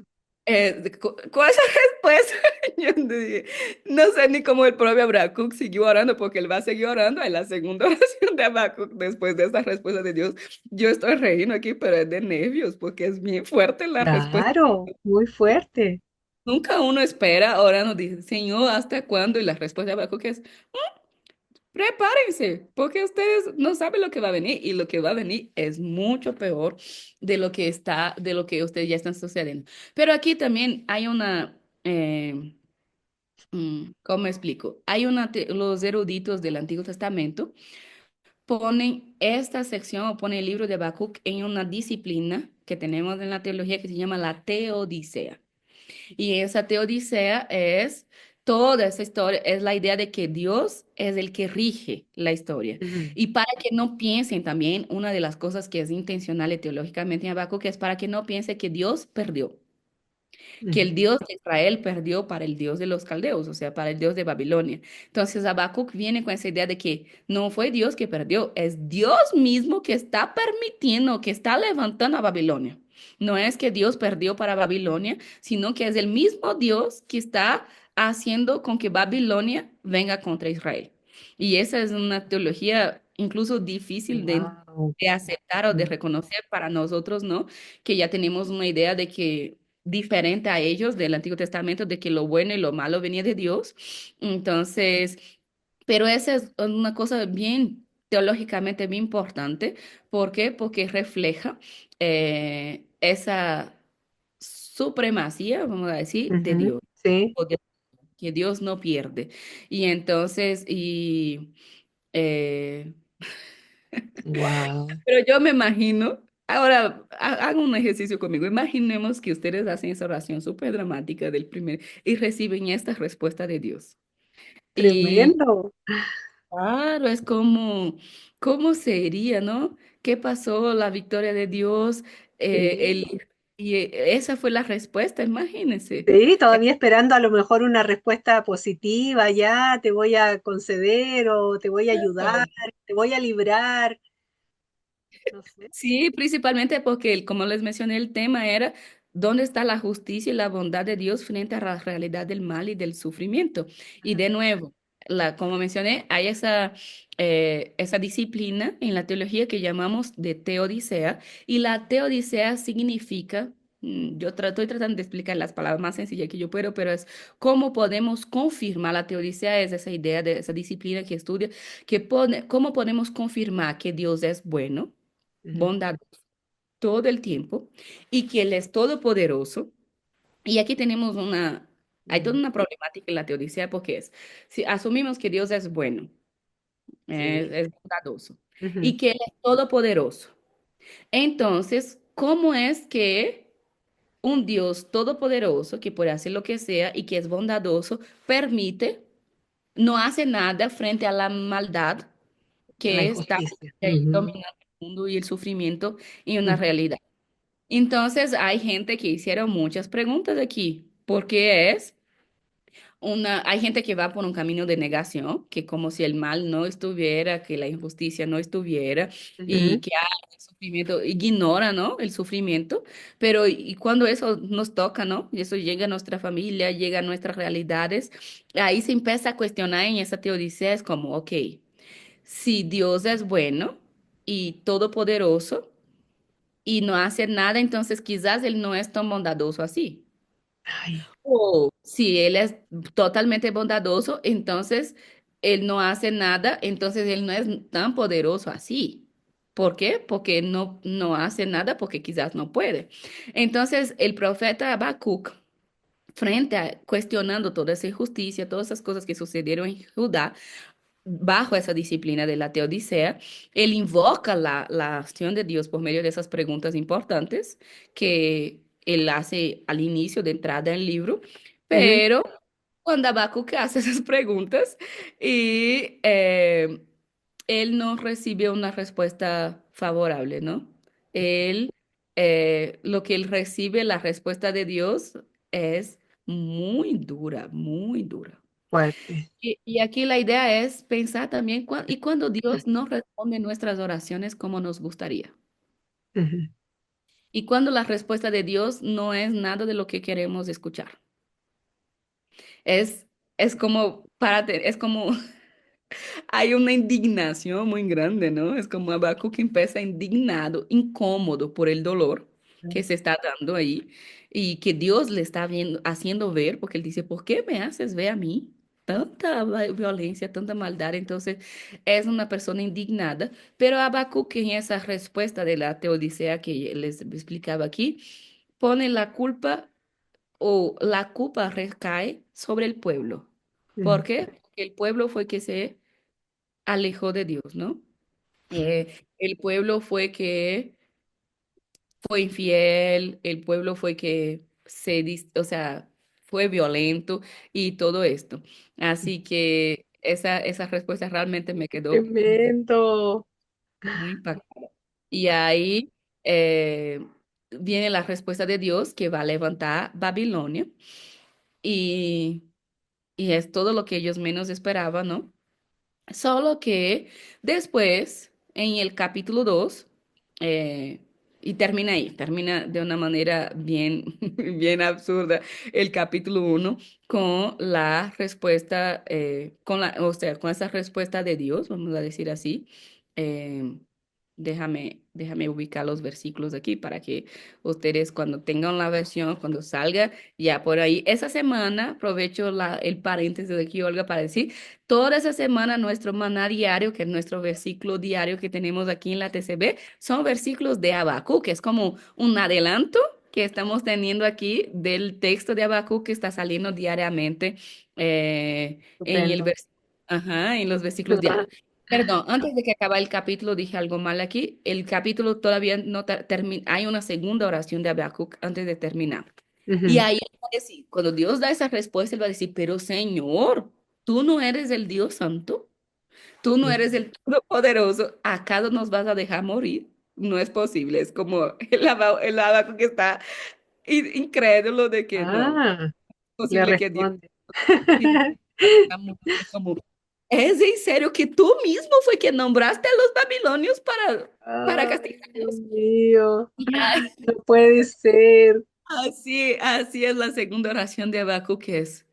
Con esa respuesta, yo dije, no sé ni cómo el propio Habacuc siguió orando, porque él va a seguir orando en la segunda oración de Habacuc después de esta respuesta de Dios. Yo estoy riendo aquí, pero es de nervios, porque es bien fuerte la respuesta.
Claro, muy fuerte.
Nunca uno espera, orando, dice, Señor, ¿hasta cuándo? Y la respuesta de Habacuc es, prepárense, porque ustedes no saben lo que va a venir, y lo que va a venir es mucho peor de lo que está, de lo que ustedes ya están sucediendo. Pero aquí también hay una, ¿cómo explico? Hay una, los eruditos del Antiguo Testamento ponen esta sección o ponen el libro de Habacuc en una disciplina que tenemos en la teología que se llama la teodicea. Y esa teodicea es toda esa historia, es la idea de que Dios es el que rige la historia.
Ujú,
Y para que no piensen también, una de las cosas que es intencional y teológicamente en Habacuc es para que no piense que Dios perdió, que
ujú.
el Dios de Israel perdió para el Dios de los caldeos, o sea, para el Dios de Babilonia. Entonces Habacuc viene con esa idea de que no fue Dios que perdió, es Dios mismo que está permitiendo, que está levantando a Babilonia. No es que Dios perdió para Babilonia, sino que es el mismo Dios que está haciendo con que Babilonia venga contra Israel. Y esa es una teología incluso difícil
Wow.
de aceptar o de reconocer para nosotros, ¿no? Que ya tenemos una idea de que diferente a ellos del Antiguo Testamento, de que lo bueno y lo malo venía de Dios. Entonces, pero esa es una cosa bien teológicamente bien importante. ¿Por qué? Porque refleja esa supremacía, vamos a decir, de
Ujú,
Dios,
sí,
o que Dios no pierde. Y entonces, eh,
wow.
pero yo me imagino, ahora hagan un ejercicio conmigo, imaginemos que ustedes hacen esa oración súper dramática del primer y reciben esta respuesta de Dios. Y
Tremendo.
claro, es como, ¿cómo sería, no? ¿Qué pasó? La victoria de Dios,
Sí.
esa fue la respuesta, imagínense.
Sí, todavía esperando a lo mejor una respuesta positiva, ya te voy a conceder o te voy a ayudar, te voy a librar, no sé.
Sí, principalmente porque, como les mencioné, el tema era dónde está la justicia y la bondad de Dios frente a la realidad del mal y del sufrimiento. Y
Ajá,
de nuevo, como mencioné, hay esa disciplina en la teología que llamamos de teodicea, y la teodicea significa, estoy tratando de explicar las palabras más sencillas que yo puedo, pero es cómo podemos confirmar, la teodicea es esa idea de esa disciplina que estudia, cómo podemos confirmar que Dios es bueno,
ujú,
bondad todo el tiempo, y que Él es todopoderoso. Y aquí tenemos hay toda
ujú.
una problemática en la teodicea porque si asumimos que Dios es bueno,
Sí.
es bondadoso,
Ujú,
y que Él es todopoderoso, entonces, ¿cómo es que un Dios todopoderoso, que puede hacer lo que sea y que es bondadoso, permite, no hace nada frente a la maldad
la
que está
injusticia.
ahí
Ujú,
dominando el mundo y el sufrimiento en una
ujú,
realidad? Entonces, hay gente que hicieron muchas preguntas aquí. ¿Por qué es? Hay gente que va por un camino de negación, que como si el mal no estuviera, que la injusticia no estuviera y
ujú,
que hay sufrimiento, ignora, ¿no? El sufrimiento, pero y cuando eso nos toca, ¿no? Y eso llega a nuestra familia, llega a nuestras realidades, ahí se empieza a cuestionar en esa teodicea, es como, ok, si Dios es bueno y todopoderoso, y no hace nada, entonces quizás él no es tan bondadoso así.
ay,
O si él es totalmente bondadoso, entonces él no hace nada, entonces él no es tan poderoso así. ¿Por qué? Porque no hace nada, porque quizás no puede. Entonces el profeta Habacuc, frente a cuestionando toda esa injusticia, todas esas cosas que sucedieron en Judá, bajo esa disciplina de la teodicea, él invoca la acción de Dios por medio de esas preguntas importantes que él hace al inicio de entrada en el libro,
ujú,
pero cuando Habacuc hace esas preguntas y él no recibe una respuesta favorable, ¿no? Él, lo que él recibe, la respuesta de Dios es muy dura, muy dura.
fuerte.
Y aquí la idea es pensar también, y cuando Dios no responde nuestras oraciones como nos gustaría.
Ujú.
Y cuando la respuesta de Dios no es nada de lo que queremos escuchar. Es, es como, es como, hay una indignación muy grande, ¿no? Es como Habacuc empieza indignado, incómodo por el dolor que se está dando ahí y que Dios le está haciendo ver, porque él dice, ¿por qué me haces ver a mí? Tanta violencia, tanta maldad. Entonces, es una persona indignada, pero Habacuc en esa respuesta de la teodicea que les explicaba aquí, pone la culpa o la culpa recae sobre el pueblo. ¿Por
Mm,
qué? Porque el pueblo fue que se alejó de Dios, ¿no? El pueblo fue que fue infiel, el pueblo fue que o sea, fue violento y todo esto. Así que esa respuesta realmente me quedó
tremendo.
muy impactada. Y ahí eh, viene la respuesta de Dios que va a levantar Babilonia y, y es todo lo que ellos menos esperaban, ¿no? Solo que después, en el capítulo 2 y termina ahí, termina de una manera bien, bien absurda el capítulo uno con la respuesta, o sea, con esa respuesta de Dios, vamos a decir así. eh, déjame ubicar los versículos aquí para que ustedes cuando tengan la versión, cuando salga ya por ahí, esa semana, aprovecho el paréntesis de aquí, Olga, para decir toda esa semana nuestro maná diario, que es nuestro versículo diario que tenemos aquí en la TCB, son versículos de Habacuc, que es como un adelanto que estamos teniendo aquí del texto de Habacuc que está saliendo diariamente en
Estupendo.
en los versículos diarios. Perdón, antes de que acabe el capítulo dije algo mal aquí. El capítulo todavía no termina. Hay una segunda oración de Habacuc antes de terminar. Y
Ujú.
ahí él va a decir, cuando Dios da esa respuesta, él va a decir, pero Señor, tú no eres el Dios santo, tú no eres el Todopoderoso, ¿acaso nos vas a dejar morir? No es posible, es como el Habacuc que está incrédulo de que no,
Ah,
es
le
posible que Dios
responde.
sí, es como, ¿es en serio que tú mismo fue quien nombraste a los babilonios para
Ay, Dios
castigarlos?
mío,
Y ya,
no puede ser.
así es la segunda oración de Habacuc que es,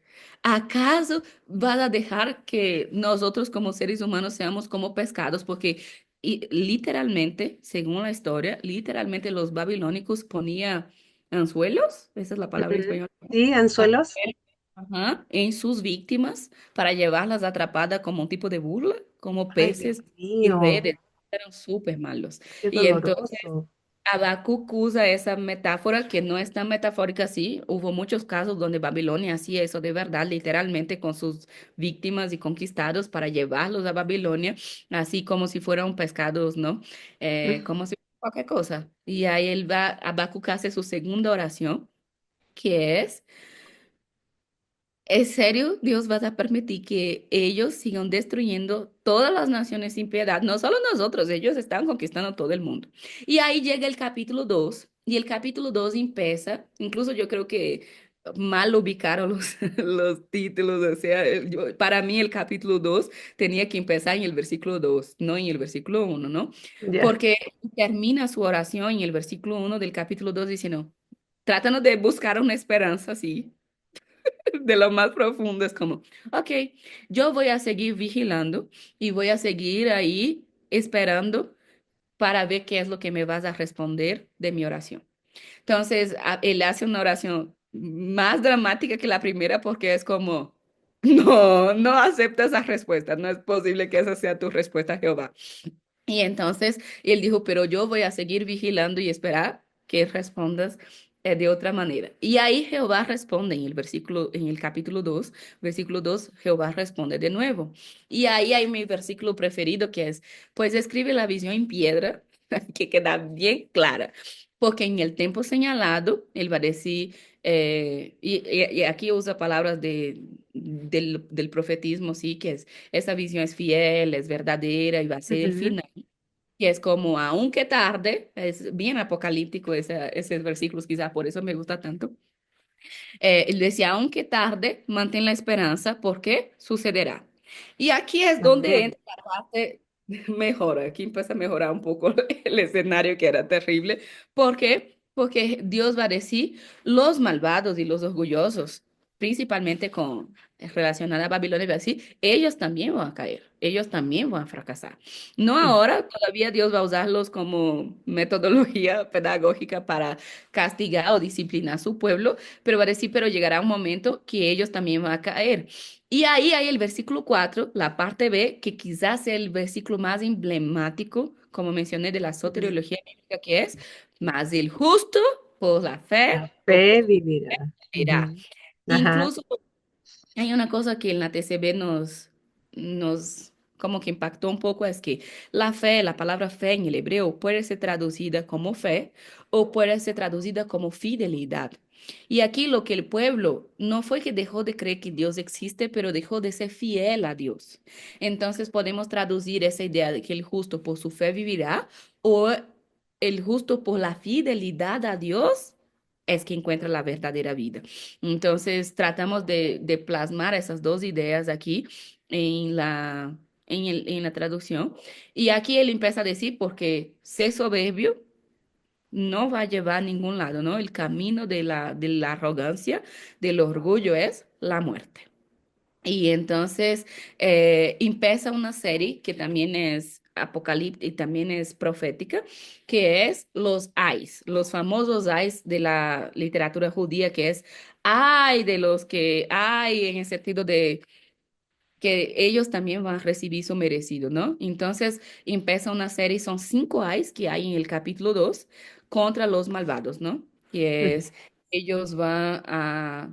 ¿acaso vas a dejar que nosotros como seres humanos seamos como pescados? Porque literalmente, según la historia, literalmente los babilónicos ponían anzuelos, esa es la palabra en
Ujú.
español.
Sí, anzuelos.
Ajá, en sus víctimas para llevarlas atrapadas como un tipo de burla, como
Ay, Dios
peces y
mío,
redes. Eran súper malos.
qué
Y entonces
doloroso.
Habacuc usa esa metáfora que no es tan metafórica así. Hubo muchos casos donde Babilonia hacía eso de verdad, literalmente con sus víctimas y conquistados para llevarlos a Babilonia, así como si fueran pescados, ¿no? Como si fuera cualquier cosa. Y ahí Habacuc hace su segunda oración, que es... ¿Es serio? Dios va a permitir que ellos sigan destruyendo todas las naciones sin piedad. No solo nosotros, ellos están conquistando todo el mundo. Y ahí llega el capítulo 2 y el capítulo 2 empieza, incluso yo creo que mal ubicaron los, los títulos, o sea, para mí el capítulo 2 tenía que empezar en el versículo 2 no en el versículo uno, ¿no?
Ya.
Porque termina su oración en el versículo uno del capítulo 2 diciendo, tratando de buscar una esperanza, sí de lo más profundo es como, ok, yo voy a seguir vigilando y voy a seguir ahí esperando para ver qué es lo que me vas a responder de mi oración. Entonces, él hace una oración más dramática que la primera porque es como, no, no acepta esa respuesta, no es posible que esa sea tu respuesta, Jehová. Y entonces él dijo, pero yo voy a seguir vigilando y esperar que respondas de otra manera. Y ahí Jehová responde en el versículo, en el capítulo 2 versículo 2 Jehová responde de nuevo. Y ahí hay mi versículo preferido que es, pues escribe la visión en piedra, que queda bien clara, porque en el tiempo señalado, él va a decir, y aquí usa palabras del profetismo, sí, que es, esa visión es fiel, es verdadera y va a ser el
Ujú.
final. Y es como, aunque tarde, es bien apocalíptico ese versículo, quizás por eso me gusta tanto. Él decía, aunque tarde, mantén la esperanza, porque sucederá. Y aquí es donde
Amén.
entra la parte mejor, aquí empieza a mejorar un poco el escenario que era terrible. ¿Por qué? porque Dios va a decir, los malvados y los orgullosos, principalmente con relacionada a Babilonia, va a decir, ellos también van a caer, ellos también van a fracasar. No
Mm.
ahora, todavía Dios va a usarlos como metodología pedagógica para castigar o disciplinar a su pueblo, pero va a decir, pero llegará un momento que ellos también van a caer. Y ahí hay el versículo 4, la parte B, que quizás sea el versículo más emblemático, como mencioné, de la
Mm.
soteriología bíblica, que es, mas el justo por la fe
La fe vivirá.
vivirá.
Ujú. Ajá.
Incluso hay una cosa que en la TCB nos como que impactó un poco, es que la fe, la palabra fe en el hebreo puede ser traducida como fe o puede ser traducida como fidelidad. Y aquí lo que el pueblo no fue que dejó de creer que Dios existe, pero dejó de ser fiel a Dios. Entonces podemos traducir esa idea de que el justo por su fe vivirá o el justo por la fidelidad a Dios es que encuentra la verdadera vida. Entonces, tratamos de plasmar esas dos ideas aquí en en la traducción. Y aquí él empieza a decir, porque ser soberbio no va a llevar a ningún lado, ¿no? El camino de de la arrogancia, del orgullo es la muerte. Y entonces empieza una serie que también es apocalíptica y también es profética, que es los ayes, los famosos ayes de la literatura judía, que es ay de los que hay en el sentido de que ellos también van a recibir su merecido, ¿no? Entonces empieza una serie, son 5 ayes que hay en el capítulo 2 contra los malvados, ¿no? Que
Ujú.
es, ellos van a,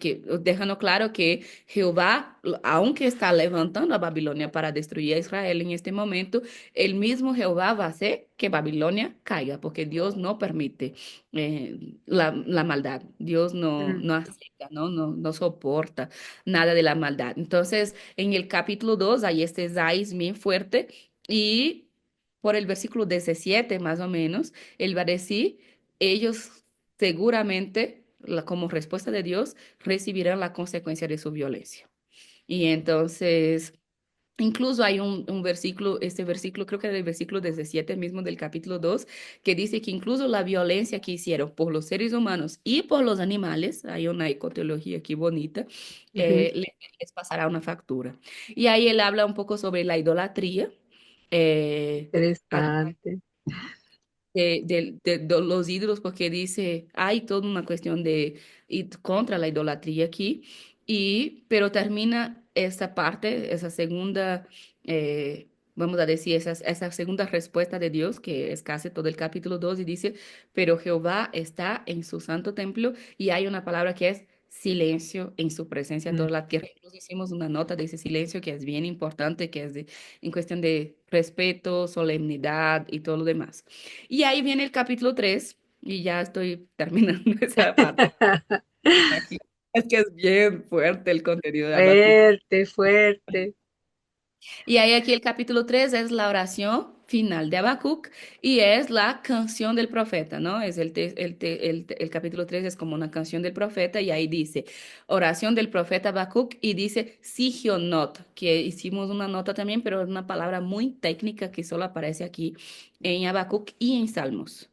que, dejando claro que Jehová, aunque está levantando a Babilonia para destruir a Israel en este momento, el mismo Jehová va a hacer que Babilonia caiga, porque Dios no permite la maldad, Dios
Mm.
no acepta, no soporta nada de la maldad. Entonces, en el capítulo 2 hay este Zais bien fuerte y por el versículo 17 más o menos, él va a decir, ellos seguramente, como respuesta de Dios, recibirán la consecuencia de su violencia. Y entonces... Incluso hay un versículo, este versículo, creo que era el versículo 17 mismo del capítulo 2 que dice que incluso la violencia que hicieron por los seres humanos y por los animales, hay una ecoteología aquí bonita,
Ujú.
les pasará una factura. Y ahí él habla un poco sobre la idolatría, a-
Interesante.
de los ídolos, porque dice, hay toda una cuestión de contra la idolatría aquí, pero termina esa parte, esa segunda, vamos a decir, esa segunda respuesta de Dios, que es casi todo el capítulo 2 y dice, pero Jehová está en su santo templo, y hay una palabra que es silencio en su presencia
Mm.
toda la tierra. Incluso hicimos una nota de ese silencio que es bien importante, que es en cuestión de respeto, solemnidad y todo lo demás. Y ahí viene el capítulo 3 y ya estoy terminando esa parte aquí. Es que es bien fuerte el contenido de Habacuc.
Fuerte, fuerte.
Y ahí aquí el capítulo 3 es la oración final de Habacuc y es la canción del profeta, ¿no? Es el capítulo 3 es como una canción del profeta y ahí dice oración del profeta Habacuc y dice Sigionot, que hicimos una nota también, pero es una palabra muy técnica que solo aparece aquí en Habacuc y en Salmos.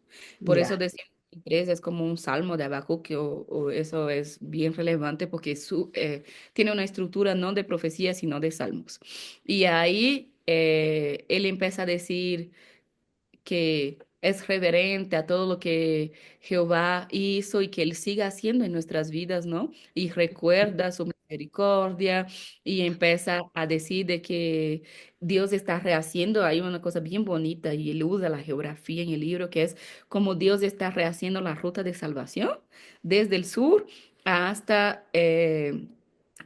Por eso
Ya.
decimos que 3 es como un salmo de Habacuc, o eso es bien relevante porque tiene una estructura no de profecía, sino de salmos. Y ahí él empieza a decir que es reverente a todo lo que Jehová hizo y que Él siga haciendo en nuestras vidas, ¿no? Y recuerda su misericordia y empieza a decir de que Dios está rehaciendo. Hay una cosa bien bonita y Él usa la geografía en el libro, que es como Dios está rehaciendo la ruta de salvación desde el sur hasta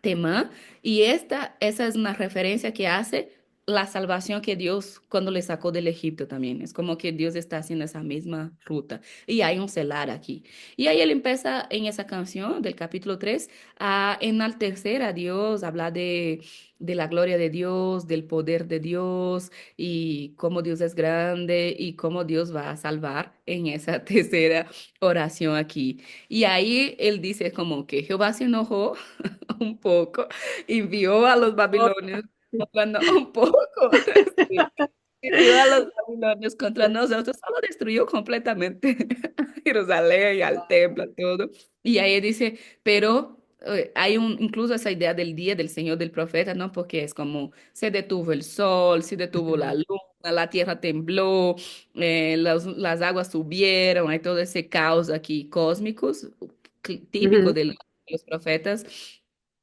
Temán. Y esa es una referencia que hace la salvación que Dios cuando le sacó del Egipto también. Es como que Dios está haciendo esa misma ruta. Y hay un celar aquí. Y ahí él empieza en esa canción del capítulo 3 a enaltecer a Dios, a hablar de la gloria de Dios, del poder de Dios y cómo Dios es grande y cómo Dios va a salvar en esa tercera oración aquí. Y ahí él dice como que Jehová se enojó un poco y envió a los
Oh.
babilonios bueno, un poco, sí. Envió a los babilonios contra nosotros, solo destruyó completamente. Jerusalén, y al templo,
Wow.
a todo. Y ahí dice, pero hay incluso esa idea del día del Señor del profeta, ¿no? Porque es como se detuvo el sol, se detuvo la
Ujú,
luna, la tierra tembló, las aguas subieron, hay todo ese caos aquí cósmicos, típico
ujú.
de los profetas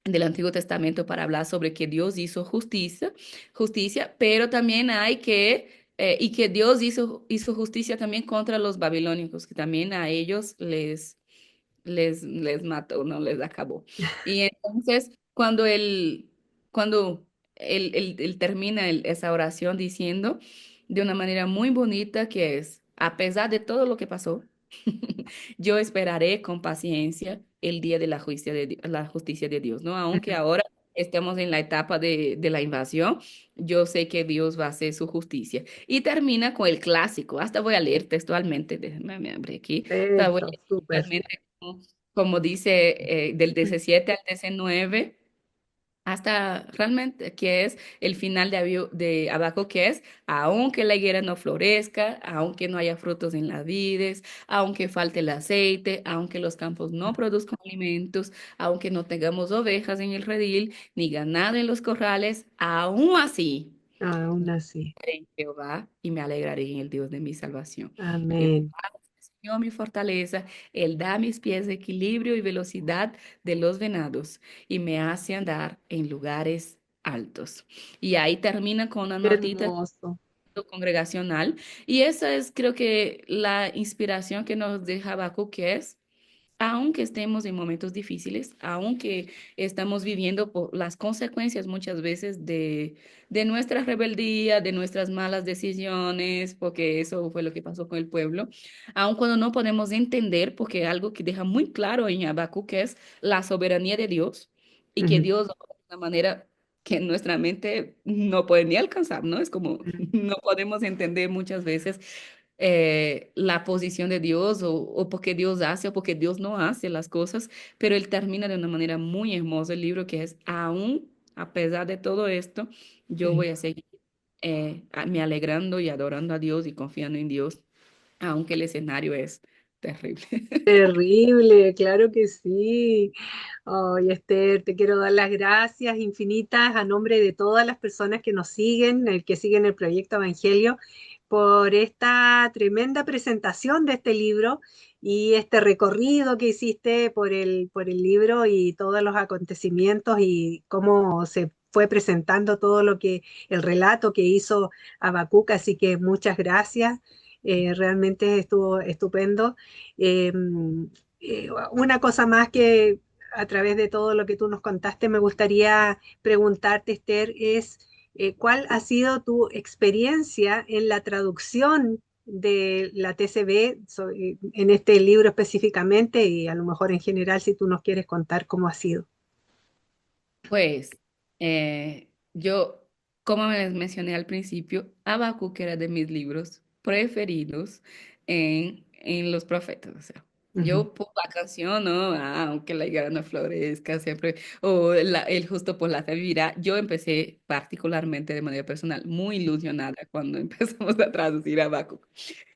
del Antiguo Testamento para hablar sobre que Dios hizo justicia, pero también hay y que Dios hizo justicia también contra los babilónicos, que también a ellos les mató, no les acabó. Y entonces, cuando él termina esa oración diciendo de una manera muy bonita que es, a pesar de todo lo que pasó, yo esperaré con paciencia el día de la justicia de Dios, ¿no? Aunque ahora estemos en la etapa de la invasión, yo sé que Dios va a hacer su justicia. Y termina con el clásico, hasta voy a leer textualmente, déjame me abrir aquí, hasta voy a
Perfecto,
leer
súper.
textualmente como dice del 17 al 19 hasta realmente que es el final de Habacuc, que es, aunque la higuera no florezca, aunque no haya frutos en las vides, aunque falte el aceite, aunque los campos no produzcan alimentos, aunque no tengamos ovejas en el redil, ni ganado en los corrales, aún así
Aún así.
en Jehová y me alegraré en el Dios de mi salvación. Jehová
Amén.
es el Señor, mi fortaleza, Él da a mis pies equilibrio y velocidad de los venados y me hace andar en lugares altos. Y ahí termina con una
Qué
notita
hermoso.
congregacional y esa es creo que la inspiración que nos deja Habacuc, que es aunque estemos en momentos difíciles, aunque estamos viviendo por las consecuencias muchas veces de nuestra rebeldía, de nuestras malas decisiones, porque eso fue lo que pasó con el pueblo, aun cuando no podemos entender, porque algo que deja muy claro en Habacuc es la soberanía de Dios y que
Ujú,
Dios obra de una manera que nuestra mente no puede ni alcanzar, ¿no? Es como
ujú.
no podemos entender muchas veces la posición de Dios o porque Dios hace o porque Dios no hace las cosas, pero él termina de una manera muy hermosa el libro que es, aún a pesar de todo esto, yo voy
Sí.
a seguir me alegrando y adorando a Dios y confiando en Dios, aunque el escenario es terrible.
Terrible, claro que sí. Ay, Esther, te quiero dar las gracias infinitas a nombre de todas las personas que nos siguen, el que siguen el proyecto Evangelio, por esta tremenda presentación de este libro y este recorrido que hiciste por el libro y todos los acontecimientos y cómo se fue presentando todo lo que, el relato que hizo Habacuc. Así que muchas gracias. Realmente estuvo estupendo. Eh, una cosa más que a través de todo lo que tú nos contaste, me gustaría preguntarte, Esther, es ¿cuál ha sido tu experiencia en la traducción de la TCB en este libro específicamente y a lo mejor en general si tú nos quieres contar cómo ha sido?
Pues yo, como les mencioné al principio, Habacuc era de mis libros preferidos en los profetas. O sea,
Ujú,
yo por la canción, ¿no? Ah, aunque la higuera no florezca, siempre, o el justo por la fe vivirá. Yo empecé particularmente de manera personal muy ilusionada cuando empezamos a traducir Habacuc.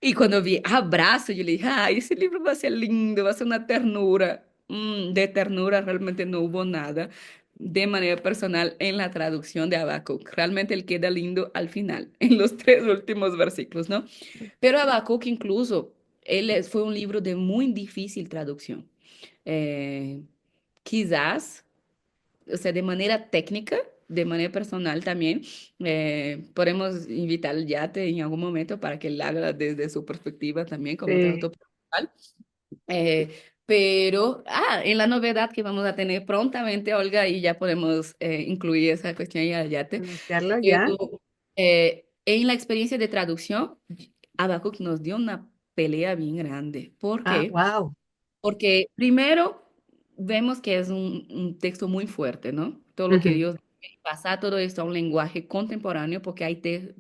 Y cuando vi Abrazo, yo le dije, ay, ese libro va a ser lindo, va a ser una ternura. De ternura realmente no hubo nada de manera personal en la traducción de Habacuc. Realmente él queda lindo al final, en los tres últimos versículos, ¿no? Pero Habacuc incluso, fue un libro de muy difícil traducción. Eh, quizás, o sea, de manera técnica, de manera personal también, podemos invitar al Yate en algún momento para que él haga desde su perspectiva también como
sí,
traductor personal. Eh, pero, en la novedad que vamos a tener prontamente, Olga, y ya podemos incluir esa cuestión ya, Yate.
anunciarlo ya.
Pero en la experiencia de traducción, Habacuc nos dio una pelea bien grande. ¿Por
Ah,
qué?
wow.
Porque primero vemos que es un texto muy fuerte, ¿no? Todo lo que
Ujú,
Dios pasa todo esto a un lenguaje contemporáneo, porque hay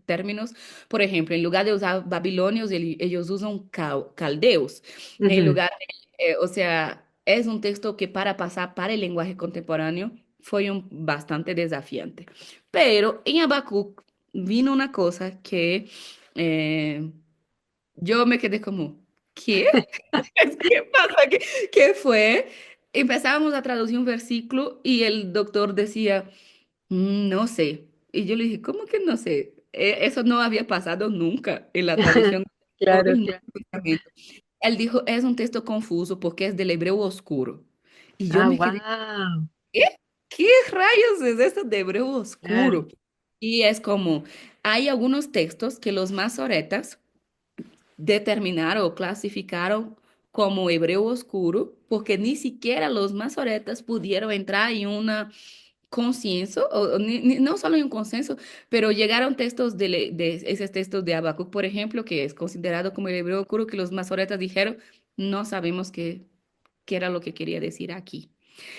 términos, por ejemplo, en lugar de usar babilonios, ellos usan caldeos. En
ujú.
lugar o sea, es un texto que para pasar para el lenguaje contemporáneo fue bastante desafiante. Pero en Habacuc vino una cosa que yo me quedé como, ¿Qué? ¿Qué pasa? ¿Qué fue? Empezábamos a traducir un versículo y el doctor decía, No sé. Y yo le dije, ¿cómo que no sé? Eso no había pasado nunca en la traducción de todo
Claro,
el Nuevo
claro.
Testamento. Él dijo, es un texto confuso porque es del hebreo oscuro. Y yo
Ah,
me quedé,
wow.
¿qué? ¿Qué rayos es esto de hebreo
Claro.
oscuro? Y es como, hay algunos textos que los masoretas determinaron o clasificaron como hebreo oscuro porque ni siquiera los masoretas pudieron entrar en una consenso, o no solo en un consenso, pero llegaron textos de esos textos de Habacuc, por ejemplo, que es considerado como el hebreo oscuro, que los masoretas dijeron, no sabemos qué era lo que quería decir aquí.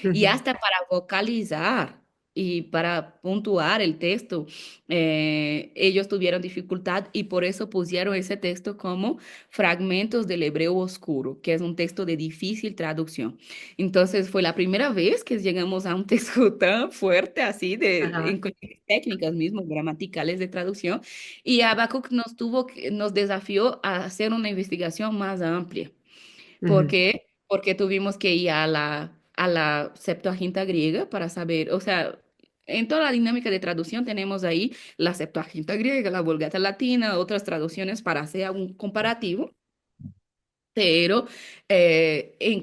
Y
Ujú.
hasta para vocalizar y para puntuar el texto, ellos tuvieron dificultad y por eso pusieron ese texto como fragmentos del hebreo oscuro, que es un texto de difícil traducción. Entonces fue la primera vez que llegamos a un texto tan fuerte así,
Ajá.
en cuestiones técnicas mismo, gramaticales de traducción, y Habacuc nos desafió a hacer una investigación más amplia. ¿Por
Ujú.
qué? Porque tuvimos que ir a la Septuaginta griega para saber, o sea, en toda la dinámica de traducción tenemos ahí la Septuaginta griega, la Vulgata latina, otras traducciones para hacer un comparativo, pero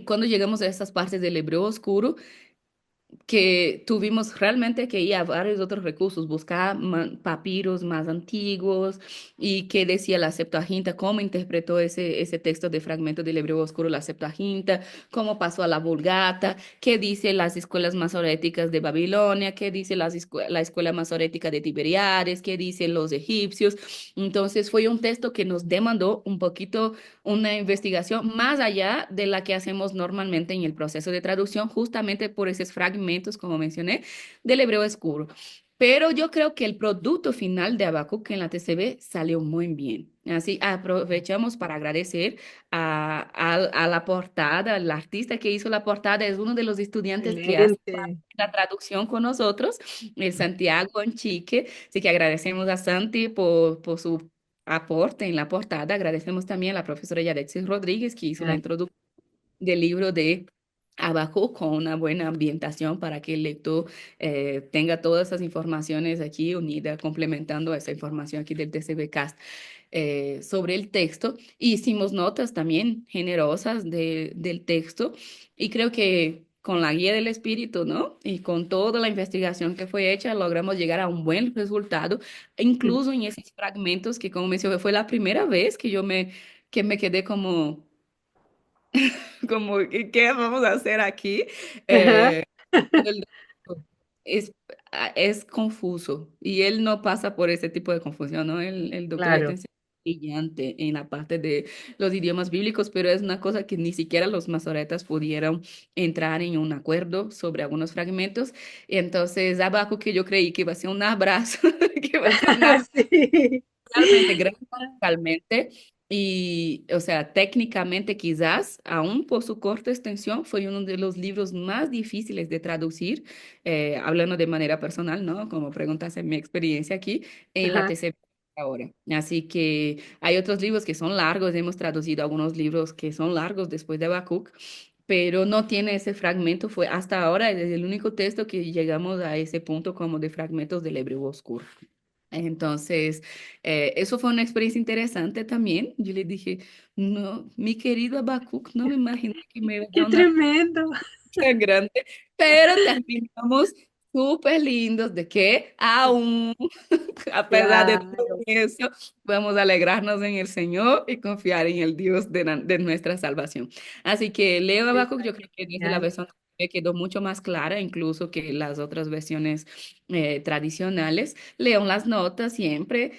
cuando llegamos a estas partes del hebreo oscuro, que tuvimos realmente que ir a varios otros recursos, buscar papiros más antiguos y qué decía la Septuaginta, cómo interpretó ese texto de fragmentos del hebreo oscuro la Septuaginta, cómo pasó a la Vulgata, qué dice las escuelas masoréticas de Babilonia, qué dice la escuela masorética de Tiberiades, qué dicen los egipcios. Entonces fue un texto que nos demandó un poquito una investigación más allá de la que hacemos normalmente en el proceso de traducción, justamente por esos fragmentos, como mencioné, del hebreo oscuro. Pero yo creo que el producto final de Habacuc en la TCB salió muy bien. Así aprovechamos para agradecer a la portada, el artista que hizo la portada es uno de los estudiantes que hace
Excelente.
la traducción con nosotros, el Santiago Anchique. Así que agradecemos a Santi por su aporte en la portada. Agradecemos también a la profesora Yadexis Rodríguez que hizo la
Ah,
introducción del libro de abajo con una buena ambientación para que el lector tenga todas esas informaciones aquí unidas, complementando esa información aquí del TCB Cast sobre el texto. Hicimos notas también generosas del texto y creo que con la guía del espíritu, ¿no? Y con toda la investigación que fue hecha, logramos llegar a un buen resultado,
ujú.
incluso en esos fragmentos que, como mencioné, fue la primera vez que me quedé como, ¿qué vamos a hacer aquí?
Ajá.
Eh, el- es, es confuso y él no pasa por ese tipo de confusión, ¿no? El doctor
Claro.
Yatense es brillante en la parte de los idiomas bíblicos, pero es una cosa que ni siquiera los masoretas pudieron entrar en un acuerdo sobre algunos fragmentos. Y entonces, Abajo, que yo creí que iba a ser un abrazo, que iba a ser una
Sí.
realmente gramaticalmente y, o sea, técnicamente quizás, aún por su corta extensión, fue uno de los libros más difíciles de traducir, hablando de manera personal, ¿no? Como preguntas en mi experiencia aquí en la
Ajá.
TCP ahora. Así que hay otros libros que son largos, hemos traducido algunos libros que son largos después de Habacuc, pero no tiene ese fragmento, fue hasta ahora es el único texto que llegamos a ese punto como de fragmentos del hebreo oscuro. Entonces, eso fue una experiencia interesante también. Yo le dije, no, mi querido Habacuc, no me imaginé que me iba a
Qué
dar una
tremendo.
tan grande, pero terminamos súper lindos de que aún, a pesar de todo
Claro.
eso, vamos a alegrarnos en el Señor y confiar en el Dios de nuestra salvación. Así que Leo Habacuc, yo creo que desde la
Genial.
versión me quedó mucho más clara, incluso que las otras versiones tradicionales. Lean las notas siempre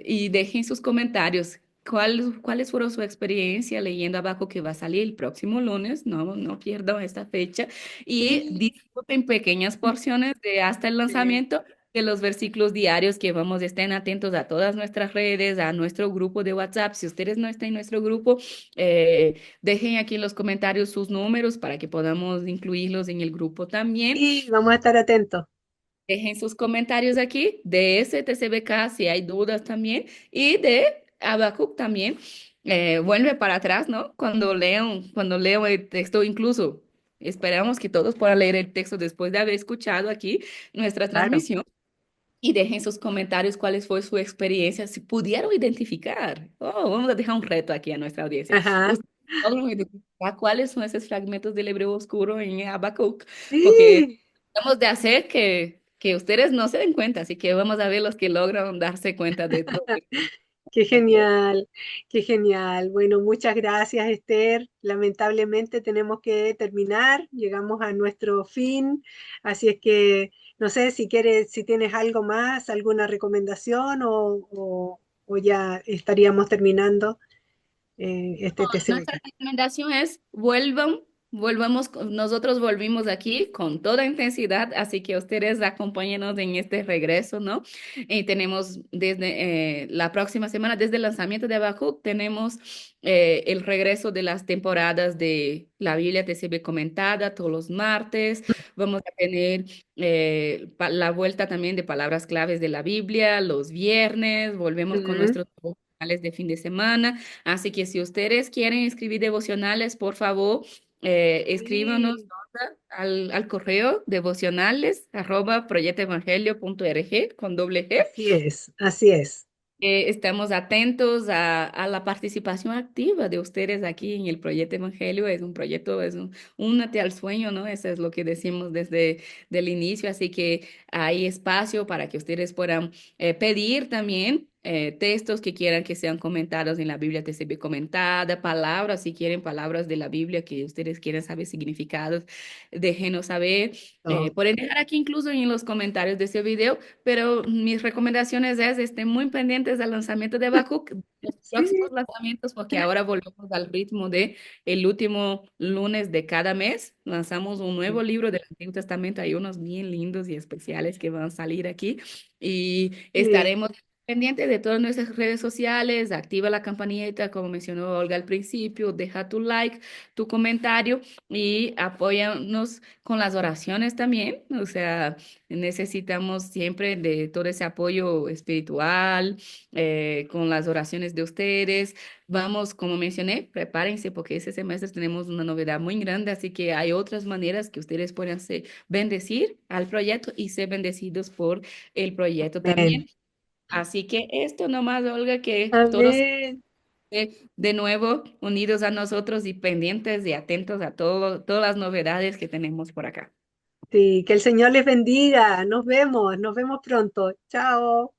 y dejen sus comentarios. ¿Cuáles fueron su experiencia leyendo abajo que va a salir el próximo lunes? No, no pierdan esta fecha y disfruten pequeñas porciones de hasta el
Sí.
lanzamiento de los versículos diarios que vamos, estén atentos a todas nuestras redes, a nuestro grupo de WhatsApp. Si ustedes no están en nuestro grupo, dejen aquí en los comentarios sus números para que podamos incluirlos en el grupo también.
Sí, vamos a estar atentos.
Dejen sus comentarios aquí de ese TCBK si hay dudas también y de Habacuc también. vuelve para atrás, ¿no? Cuando leo el texto, incluso esperamos que todos puedan leer el texto después de haber escuchado aquí nuestra
Claro.
transmisión. Y dejen sus comentarios cuáles fue su experiencia, si pudieron identificar. Oh, vamos a dejar un reto aquí a nuestra audiencia.
Ajá.
¿Ustedes logran identificar cuáles son esos fragmentos del hebreo oscuro en Habacuc? Porque
Sí.
tratamos de hacer que ustedes no se den cuenta, así que vamos a ver los que logran darse cuenta de todo esto.
Qué
Ok.
genial, qué genial. Bueno, muchas gracias, Esther. Lamentablemente tenemos que terminar, llegamos a nuestro fin, así es que no sé si quieres, si tienes algo más, alguna recomendación o ya estaríamos terminando este
Nuestra
TCB.
recomendación es nosotros volvimos aquí con toda intensidad, así que ustedes acompáñenos en este regreso, ¿no? Y tenemos desde la próxima semana, desde el lanzamiento de Habacuc, tenemos el regreso de las temporadas de la Biblia TCB comentada todos los martes. Vamos a tener la vuelta también de palabras claves de la Biblia los viernes, volvemos con
Ujú.
nuestros devocionales de fin de semana. Así que si ustedes quieren escribir devocionales, por favor, escríbanos
Sí,
al correo devocionales@proyectoevangelio.org con doble G.
así es, así es.
Estamos atentos a la participación activa de ustedes aquí en el Proyecto Evangelio. Es un proyecto, únete al sueño, ¿no? Eso es lo que decimos desde el inicio. Así que hay espacio para que ustedes puedan pedir también textos que quieran que sean comentados en la Biblia TCB comentada, palabras, si quieren palabras de la Biblia que ustedes quieren saber significados, déjenos saber.
Oh,
Pueden dejar aquí incluso en los comentarios de este video, pero mis recomendaciones es estén muy pendientes del lanzamiento de Habacuc, los próximos
sí,
lanzamientos, porque ahora volvemos al ritmo de el último lunes de cada mes. Lanzamos un nuevo libro del Antiguo Testamento. Hay unos bien lindos y especiales que van a salir aquí y
sí,
estaremos pendientes de todas nuestras redes sociales. Activa la campanita, como mencionó Olga al principio, deja tu like, tu comentario y apóyanos con las oraciones también. O sea, necesitamos siempre de todo ese apoyo espiritual, con las oraciones de ustedes. Vamos, como mencioné, prepárense porque ese semestre tenemos una novedad muy grande, así que hay otras maneras que ustedes pueden bendecir al proyecto y ser bendecidos por el proyecto también.
amén,
Así que esto nomás, Olga, que todos
amén.
de nuevo unidos a nosotros y pendientes y atentos a todas las novedades que tenemos por acá.
Sí, que el Señor les bendiga. Nos vemos pronto. Chao.